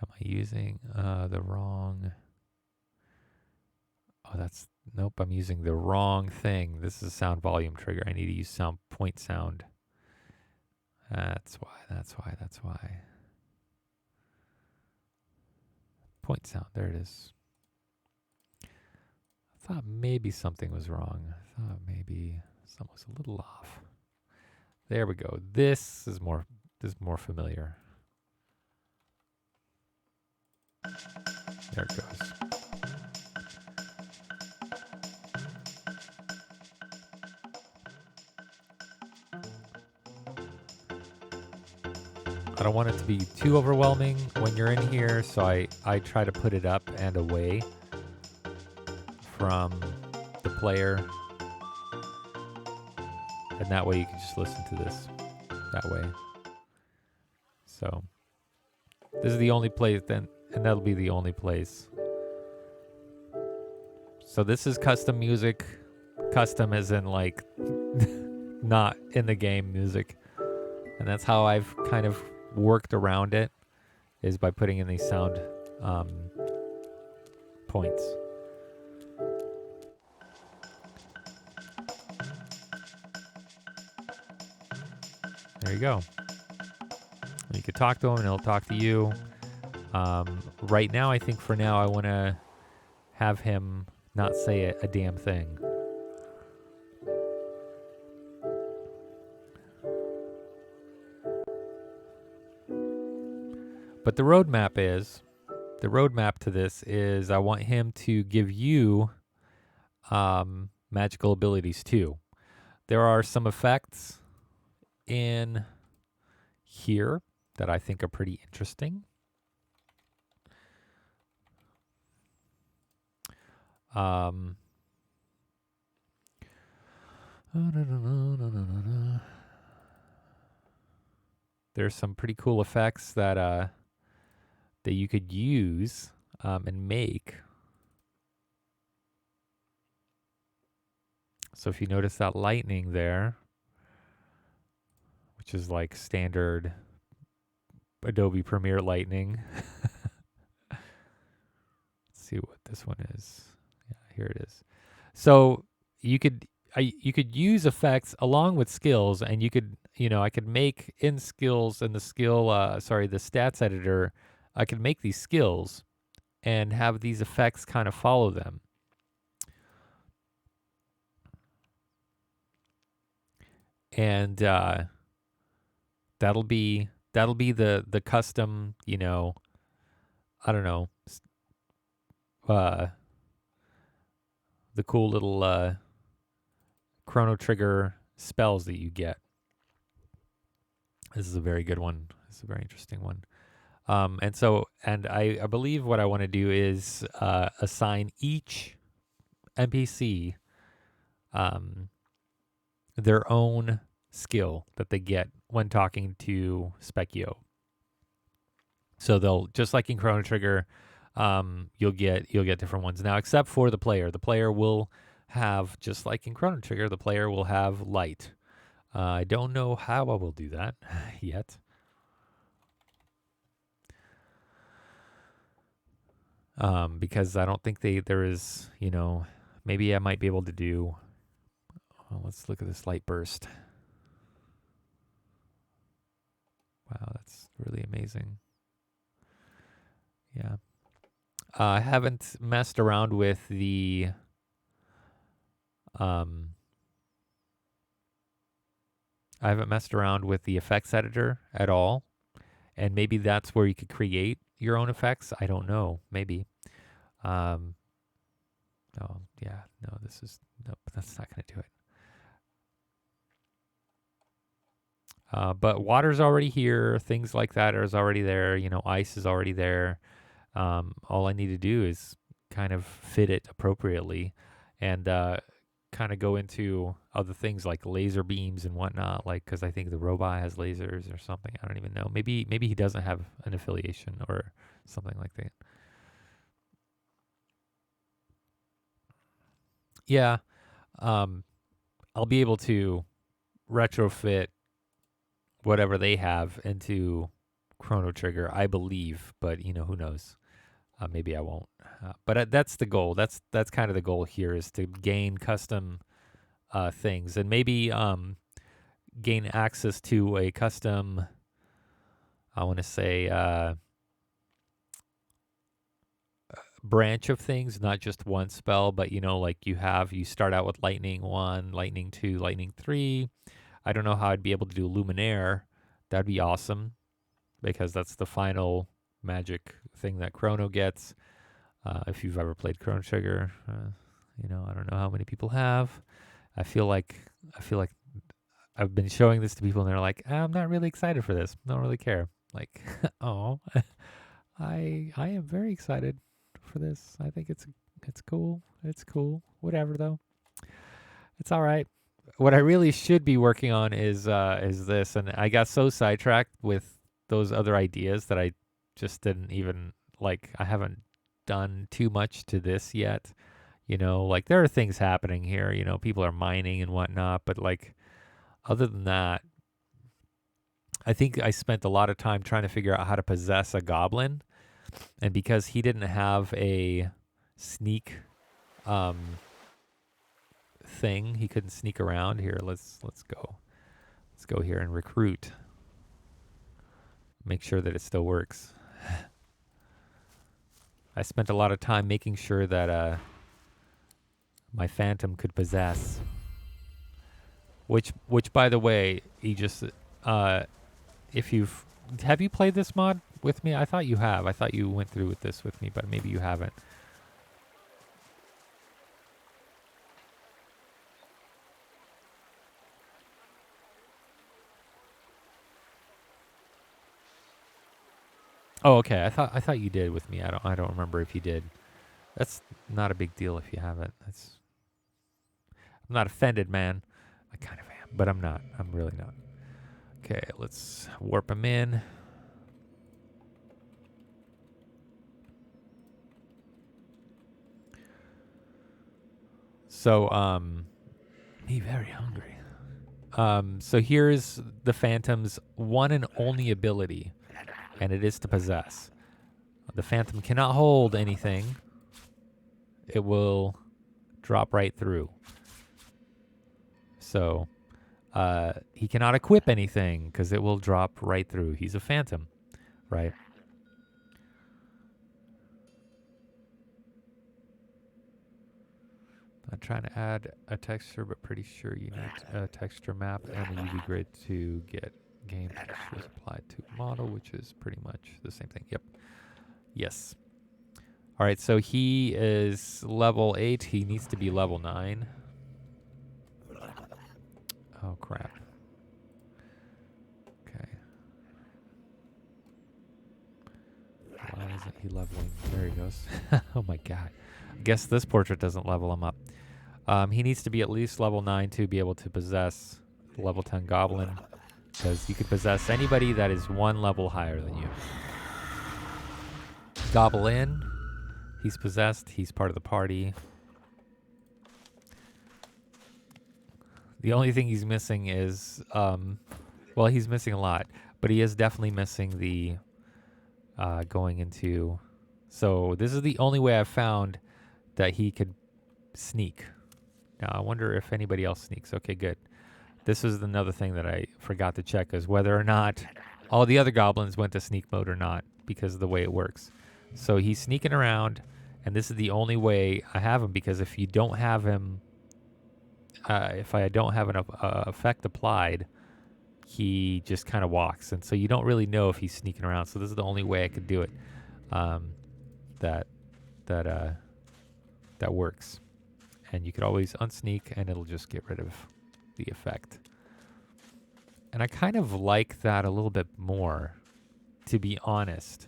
Am I using the wrong... Oh, nope, I'm using the wrong thing. This is a sound volume trigger. I need to use sound point sound. That's why. Point sound, there it is. I thought maybe something was wrong. I thought maybe something was a little off. There we go. This is more familiar. There it goes. I don't want it to be too overwhelming when you're in here, so I try to put it up and away from the player. And that way you can just listen to this that way. So this is the only place then, and that'll be the only place. So this is custom music. Custom as in like not in the game music. And that's how I've kind of worked around it, is by putting in these sound points. There you go. You could talk to him and he'll talk to you. Right now, I think for now I want to have him not say a damn thing. But the roadmap to this is I want him to give you magical abilities too. There are some effects in here that I think are pretty interesting. There's some pretty cool effects that you could use and make. So if you notice that lightning there, which is like standard Adobe Premiere lightning. Let's see what this one is. Yeah, here it is. So you could use effects along with skills, and you could I could make in skills and the stats editor. I could make these skills and have these effects kind of follow them. And that'll be the custom, I don't know, the cool little Chrono Trigger spells that you get. This is a very good one. This is a very interesting one. And I believe what I want to do is assign each NPC their own skill that they get when talking to Specchio. So they'll, just like in Chrono Trigger, you'll get different ones now, except for the player. The player will have, just like in Chrono Trigger, the player will have light. I don't know how I will do that yet. Because I don't think there is, maybe I might be able to do. Well, let's look at this light burst. Wow, that's really amazing. Yeah. I haven't messed around with the effects editor at all. And maybe that's where you could create your own effects. I don't know. Maybe. No, that's not going to do it. But water's already here. Things like that is already there. Ice is already there. All I need to do is kind of fit it appropriately and kind of go into other things like laser beams and whatnot, because I think the robot has lasers or something. I don't even know. Maybe he doesn't have an affiliation or something like that. Yeah. I'll be able to retrofit whatever they have into Chrono Trigger, I believe, but who knows? Maybe I won't. But that's the goal. That's kind of the goal here, is to gain custom things, and maybe gain access to a custom, I want to say, branch of things, not just one spell, but like you start out with Lightning 1, Lightning 2, Lightning 3. I don't know how I'd be able to do Luminaire. That'd be awesome, because that's the final magic thing that Chrono gets. If you've ever played Chrono Trigger, I don't know how many people have. I feel like I've been showing this to people and they're like, I'm not really excited for this. Don't really care. Like, oh, I am very excited for this. I think it's cool. It's cool. Whatever though. It's all right. What I really should be working on is this, and I got so sidetracked with those other ideas that I just didn't even I haven't done too much to this yet. There are things happening here. People are mining and whatnot, but other than that, I think I spent a lot of time trying to figure out how to possess a goblin, and because he didn't have a sneak thing, he couldn't sneak around. Here, let's go here and recruit. Make sure that it still works. I spent a lot of time making sure that my phantom could possess. Which by the way, he just have you played this mod, with me? I thought you have. I thought you went through with this with me, but maybe you haven't. Oh, okay. I thought you did with me. I don't remember if you did. That's not a big deal if you haven't. I'm not offended, man. I kind of am, but I'm not. I'm really not. Okay, let's warp him in. So, me very hungry. So here's the Phantom's one and only ability, and it is to possess. The Phantom cannot hold anything. It will drop right through. So, he cannot equip anything because it will drop right through. He's a Phantom, right? I'm trying to add a texture, but pretty sure you need a texture map and a UV grid to get game textures applied to model, which is pretty much the same thing. Yep. Yes. All right, so he is level 8. He needs to be level 9. Oh, crap. Okay. Why isn't he leveling? There he goes. Oh, my God. I guess this portrait doesn't level him up. He needs to be at least level 9 to be able to possess level 10 Goblin, because you could possess anybody that is one level higher than you. Goblin, he's possessed. He's part of the party. The only thing he's missing is, well, he's missing a lot, but he is definitely missing the going into. So this is the only way I've found that he could sneak. Now, I wonder if anybody else sneaks. Okay, good. This is another thing that I forgot to check, is whether or not all the other goblins went to sneak mode or not, because of the way it works. So he's sneaking around, and this is the only way I have him, because if you don't have him, if I don't have an effect applied, he just kind of walks. And so you don't really know if he's sneaking around. So this is the only way I could do it that works. And you could always unsneak, and it'll just get rid of the effect. And I kind of like that a little bit more, to be honest.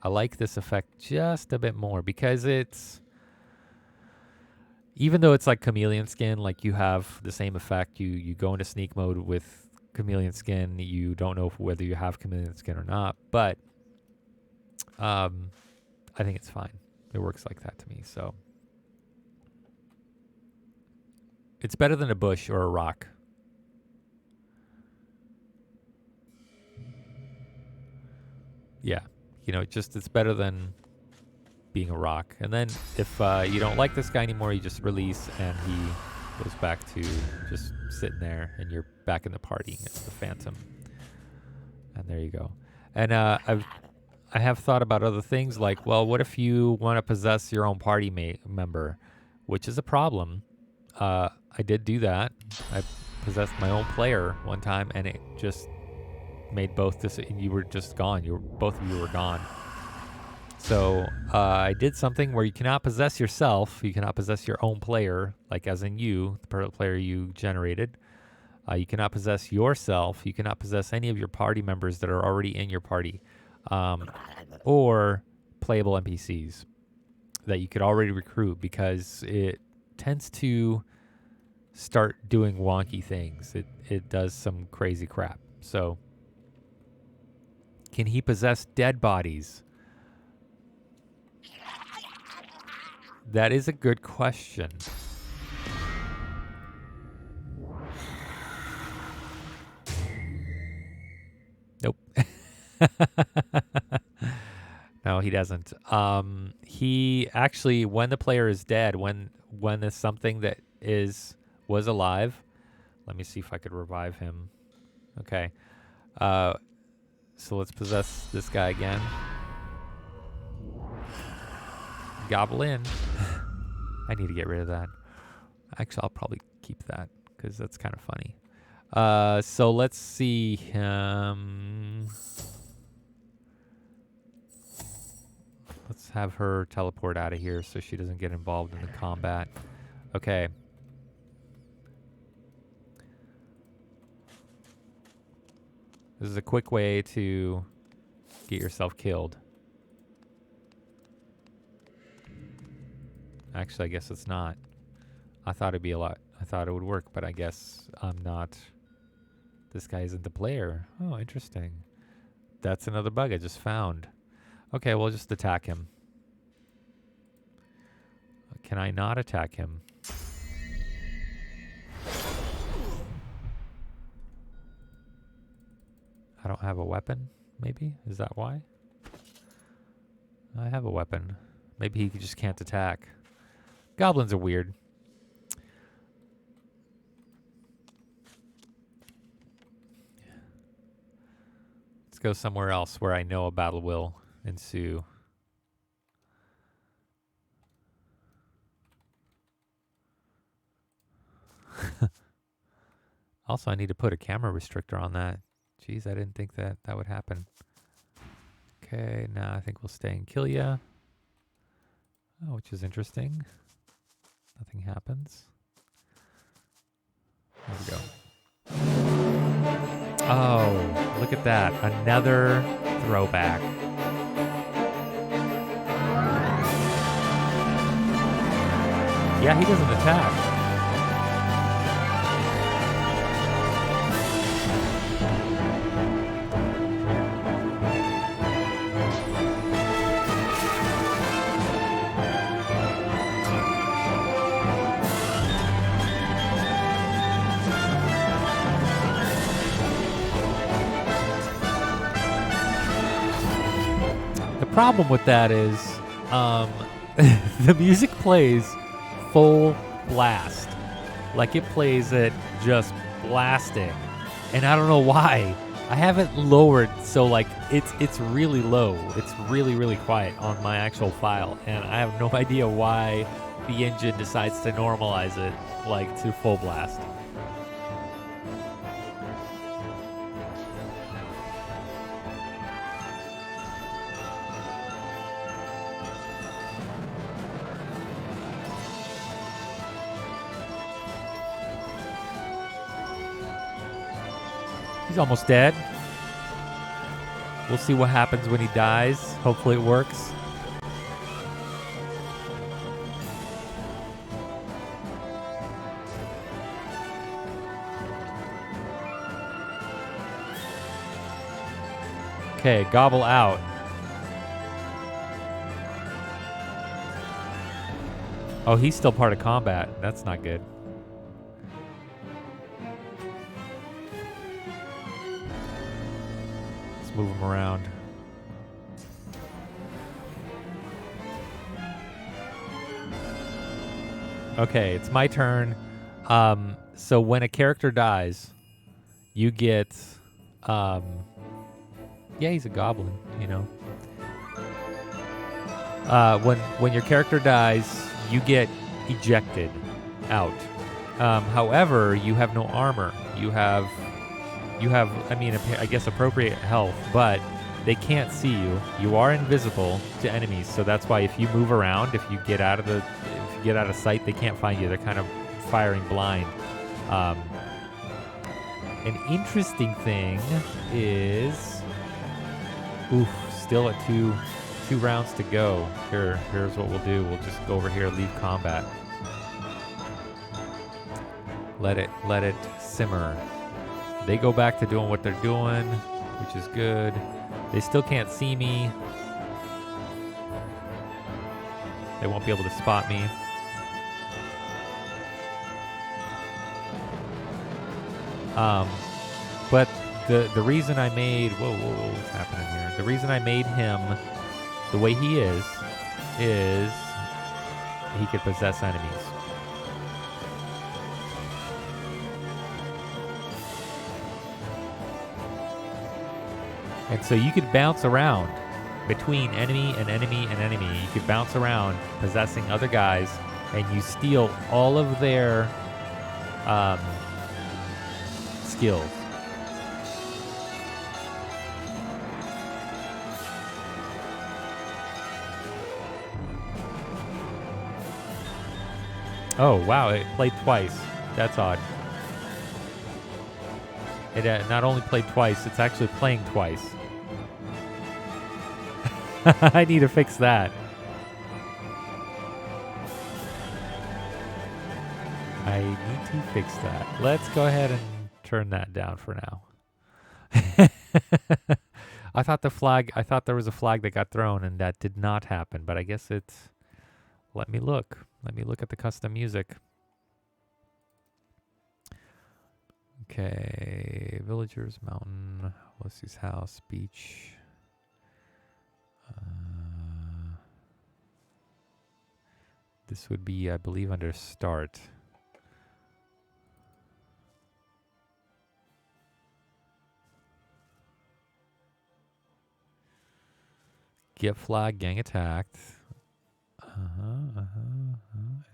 I like this effect just a bit more, because it's, even though it's like chameleon skin, like you have the same effect, you go into sneak mode with chameleon skin, you don't know whether you have chameleon skin or not, but I think it's fine. It works like that to me, so. It's better than a bush or a rock. Yeah, it's better than being a rock. And then if you don't like this guy anymore, you just release, and he goes back to just sitting there, and you're back in the party. It's the Phantom. And there you go. And I have thought about other things, like, well, what if you want to possess your own party member, which is a problem. I did do that. I possessed my own player one time, and it just made and you were just gone. Both of you were gone. So I did something where you cannot possess yourself. You cannot possess your own player, like as in you, the player you generated. You cannot possess yourself. You cannot possess any of your party members that are already in your party, or playable NPCs that you could already recruit, because it tends to start doing wonky things. It does some crazy crap. So, can he possess dead bodies? That is a good question. Nope. No, he doesn't. He actually, when the player is dead, when there's something that was alive, let me see if I could revive him. Okay. So let's possess this guy again. Goblin. I need to get rid of that. Actually, I'll probably keep that, because that's kind of funny. So let's see him. Let's have her teleport out of here so she doesn't get involved in the combat. Okay. This is a quick way to get yourself killed. Actually, I guess it's not. I thought it'd be a lot. I thought it would work, but I guess I'm not. This guy isn't the player. Oh, interesting. That's another bug I just found. Okay, we'll just attack him. Can I not attack him? I don't have a weapon, maybe? Is that why? I have a weapon. Maybe he just can't attack. Goblins are weird. Let's go somewhere else where I know a battle will ensue. Also, I need to put a camera restrictor on that. Jeez, I didn't think that that would happen. Okay, now I think we'll stay and kill ya. Oh, which is interesting. Nothing happens. There we go. Oh, look at that. Another throwback. Yeah, he doesn't attack. The problem with that is the music plays full blast. Like it plays it just blasting. And I don't know why. I have it lowered so like it's really low. It's really, really quiet on my actual file. And I have no idea why the engine decides to normalize it like to full blast. He's almost dead. We'll see what happens when he dies. Hopefully it works. Okay, gobble out. Oh, he's still part of combat. That's not good. Move him around. Okay, it's my turn. So when a character dies, you get yeah, he's a goblin, you know. When your character dies, you get ejected out. However, you have no armor. You have, I mean, I guess appropriate health, but they can't see you. You are invisible to enemies, so that's why if you move around, if you get out of sight, they can't find you. They're kind of firing blind. An interesting thing is, still at two rounds to go. Here's what we'll do. We'll just go over here, leave combat. Let it simmer. They go back to doing what they're doing, which is good. They still can't see me. They won't be able to spot me. But the reason I made what's happening here? The reason I made him the way he is he could possess enemies. And so you could bounce around between enemy and enemy and enemy. You could bounce around possessing other guys, and you steal all of their skills. Oh, wow, it played twice. That's odd. It not only played twice, it's actually playing twice. I need to fix that. I need to fix that. Let's go ahead and turn that down for now. I thought there was a flag that got thrown and that did not happen, but I guess it's, let me look. Let me look at the custom music. Okay, villagers, mountain, Ulysses house, beach. This would be, I believe, under start. Get flag, gang attacked.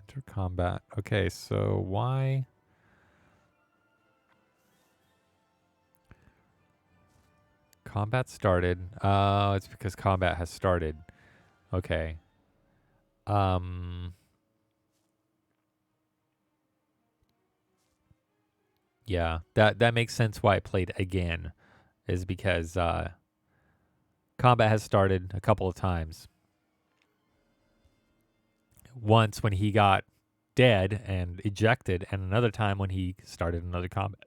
Enter combat. Okay, so why? Combat started. It's because combat has started. Okay. Yeah, that makes sense why it played again, is because combat has started a couple of times. Once when he got dead and ejected, and another time when he started another combat.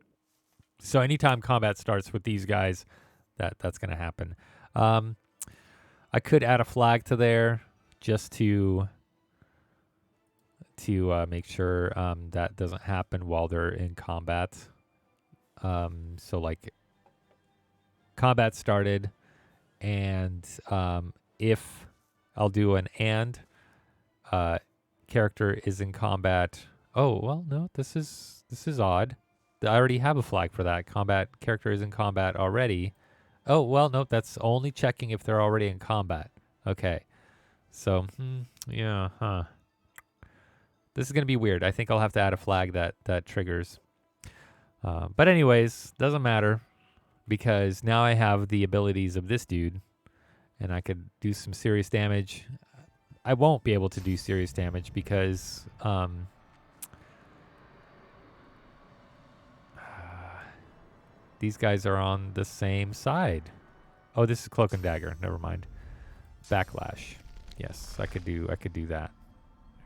So anytime combat starts with these guys, that's going to happen. I could add a flag to there just to make sure that doesn't happen while they're in combat. So like combat started, and if I'll do an and character is in combat. Oh well, no, this is odd. I already have a flag for that. Combat character is in combat already. Oh well, nope. That's only checking if they're already in combat. Okay, so yeah, huh. This is gonna be weird. I think I'll have to add a flag that triggers. But anyways, doesn't matter because now I have the abilities of this dude, and I could do some serious damage. I won't be able to do serious damage because these guys are on the same side. Oh, this is cloak and dagger. Never mind. Backlash. Yes, I could do that.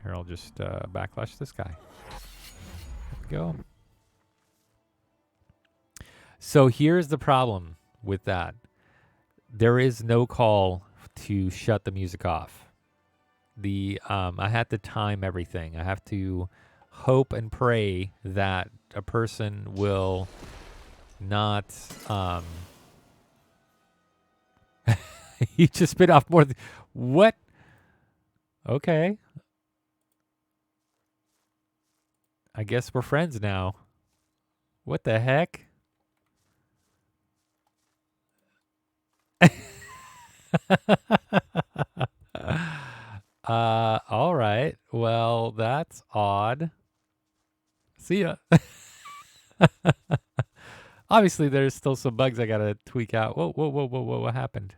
Here, I'll just backlash this guy. There we go. So here's the problem with that. There is no call to shut the music off. I had to time everything. I have to hope and pray that a person will not you just bit off more what? Okay. I guess we're friends now. What the heck? All right. Well, that's odd. See ya. Obviously, there's still some bugs I gotta tweak out. Whoa, whoa, whoa, whoa, whoa, what happened?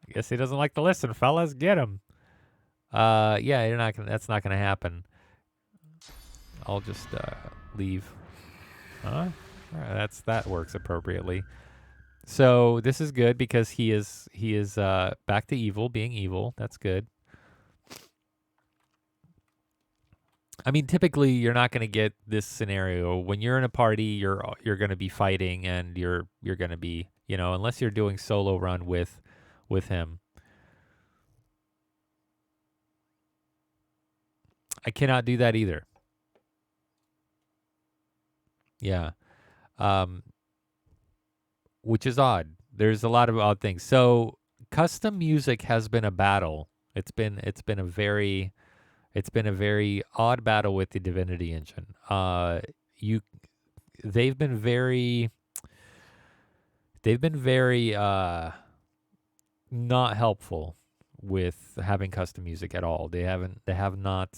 I guess he doesn't like to listen, fellas. Get him. Yeah, that's not gonna happen. I'll just leave. Huh? All right, that works appropriately. So this is good because he is back to evil, being evil. That's good. I mean, typically you're not going to get this scenario when you're in a party. You're going to be fighting, and you're going to be, unless you're doing solo run with him. I cannot do that either. Yeah. Which is odd. There's a lot of odd things. So custom music has been a battle. It's been a very odd battle with the Divinity engine. They've been very not helpful with having custom music at all. They have not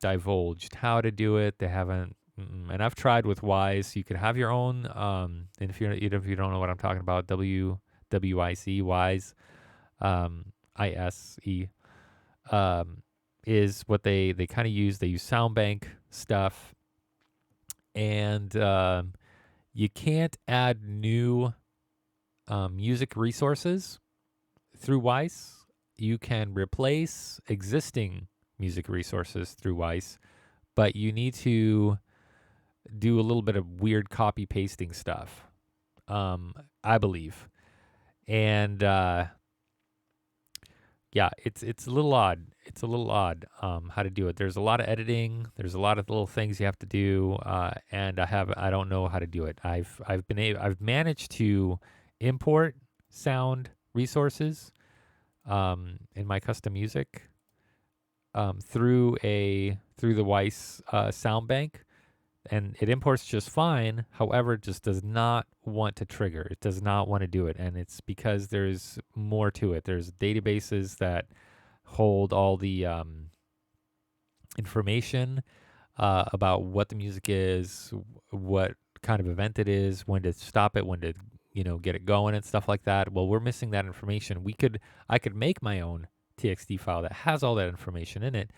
divulged how to do it. They haven't, and I've tried with Wise. You could have your own. And if you don't know what I'm talking about, WIC Wise. ISE, um, is what they kind of use. They use SoundBank stuff, and you can't add new music resources through Wise. You can replace existing music resources through Wise, but you need to do a little bit of weird copy pasting stuff, I believe. And yeah, it's a little odd. It's a little odd how to do it. There's a lot of editing. There's a lot of little things you have to do, and I don't know how to do it. I've managed to import sound resources in my custom music through the Weiss sound bank, and it imports just fine. However, it just does not want to trigger. It does not want to do it, and it's because there's more to it. There's databases that hold all the information about what the music is, what kind of event it is, when to stop it, when to get it going and stuff like that. Well, we're missing that information. I could make my own TXT file that has all that information in it,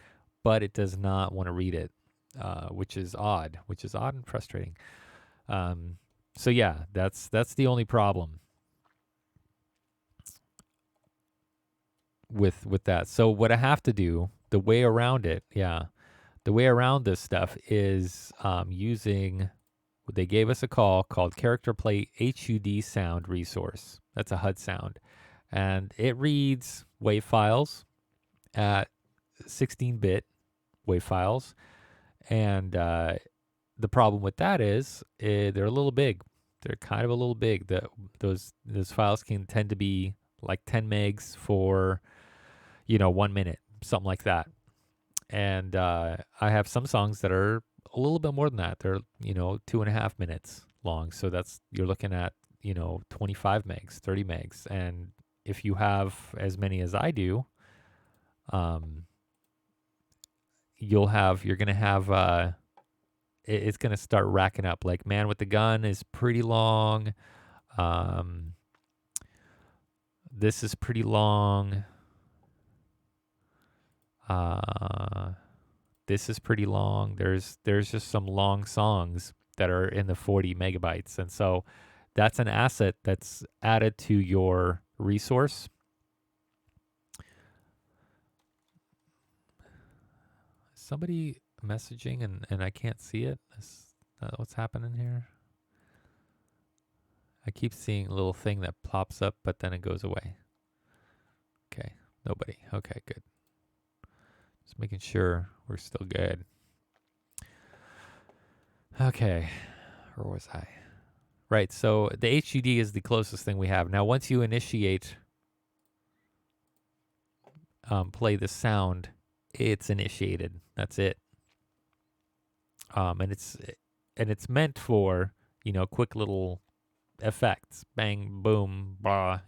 but it does not want to read it, which is odd and frustrating. So yeah, that's the only problem with that. So what I have to do, the way around it, the way around this stuff is using. They gave us a call called Character Plate HUD Sound Resource. That's a HUD sound, and it reads WAV files at 16-bit WAV files, and the problem with that is they're a little big. They're kind of a little big. Those files can tend to be like 10 megs for 1 minute, something like that. And I have some songs that are a little bit more than that. They're 2.5 minutes long. So you're looking at 25 megs, 30 megs, and if you have as many as I do, you're gonna have it's gonna start racking up. Like Man with the Gun is pretty long. Um, this is pretty long. This is pretty long. There's just some long songs that are in the 40 megabytes, and so that's an asset that's added to your resource. Somebody messaging and I can't see it. Is that what's happening here? I keep seeing a little thing that pops up, but then it goes away. Okay, nobody. Okay, good. Just making sure we're still good. Okay, where was I? Right, so the HUD is the closest thing we have. Now, once you initiate play the sound, it's initiated. That's it. And it's meant for quick little effects, bang, boom, blah.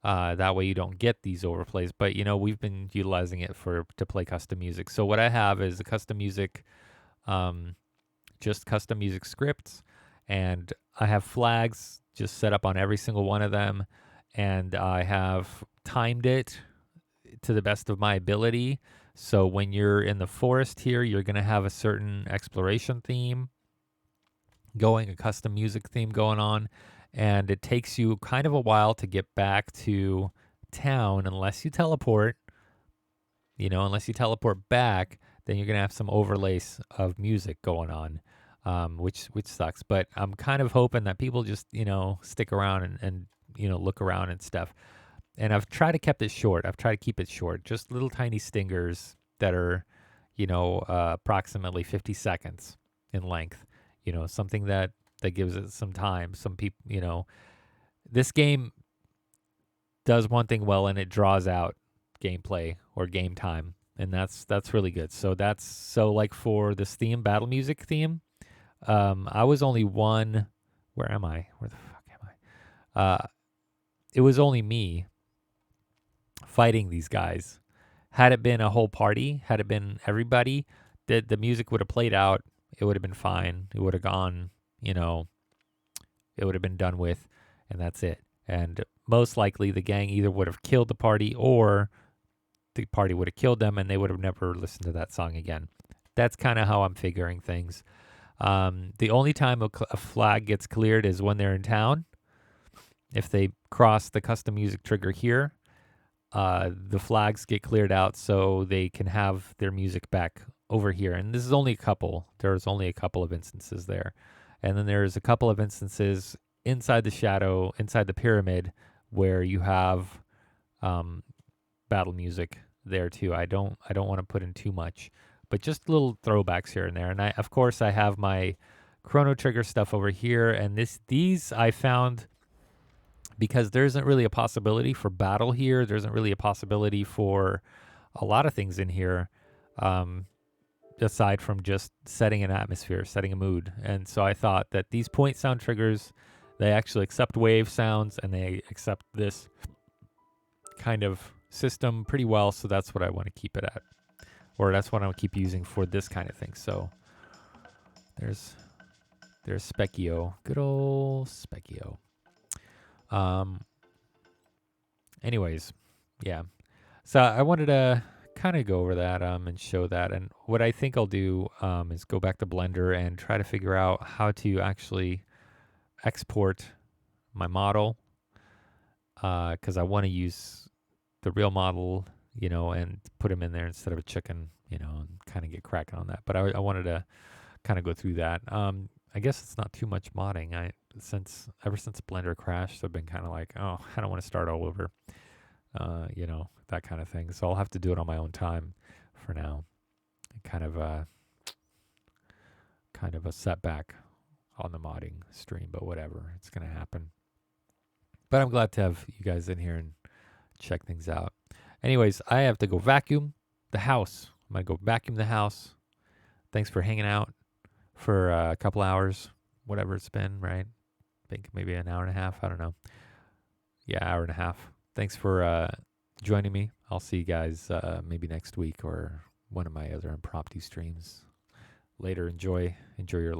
That way you don't get these overplays. But we've been utilizing it to play custom music. So what I have is a custom music, just custom music scripts, and I have flags just set up on every single one of them, and I have timed it to the best of my ability. So when you're in the forest here, you're going to have a certain exploration theme going, a custom music theme going on, and it takes you kind of a while to get back to town unless you teleport. Unless you teleport back, then you're going to have some overlays of music going on, which sucks. But I'm kind of hoping that people just, stick around and look around and stuff. And I've tried to keep it short. I've tried to keep it short, just little tiny stingers that are, approximately 50 seconds in length. Something that gives it some time. Some people, this game does one thing well, and it draws out gameplay or game time, and that's really good. So like for this theme, battle music theme, I was only one. Where am I? Where the fuck am I? It was only me fighting these guys. Had it been a whole party, had it been everybody, the music would have played out. It would have been fine. It would have been done with, and that's it. And most likely the gang either would have killed the party or the party would have killed them and they would have never listened to that song again. That's kind of how I'm figuring things. The only time a flag gets cleared is when they're in town. If they cross the custom music trigger here, the flags get cleared out so they can have their music back over here. And this is only a couple. There's only a couple of instances there. And then there's a couple of instances inside the shadow, inside the pyramid, where you have battle music there too. I don't want to put in too much, but just little throwbacks here and there. And of course I have my Chrono Trigger stuff over here, and these I found because there isn't really a possibility for battle here. There isn't really a possibility for a lot of things in here, aside from just setting an atmosphere, setting a mood. And so I thought that these point sound triggers, they actually accept wave sounds and they accept this kind of system pretty well. So that's what I want to keep it at, or that's what I'll keep using for this kind of thing. So there's Specchio, good old Specchio. Anyways, yeah. So I wanted to kind of go over that and show that. And what I think I'll do is go back to Blender and try to figure out how to actually export my model, because I want to use the real model, and put him in there instead of a chicken, and kind of get cracking on that. But I wanted to kind of go through that. I guess it's not too much modding. Ever since Blender crashed, I've been kind of like, oh, I don't want to start all over, that kind of thing. So I'll have to do it on my own time for now. Kind of a setback on the modding stream, but whatever, it's gonna happen. But I'm glad to have you guys in here and check things out. Anyways, I have to go vacuum the house. I'm gonna go vacuum the house. Thanks for hanging out for a couple hours, whatever it's been, right? I think maybe an hour and a half. I don't know. Yeah, hour and a half. Thanks for joining me. I'll see you guys maybe next week or one of my other impromptu streams. Later. Enjoy your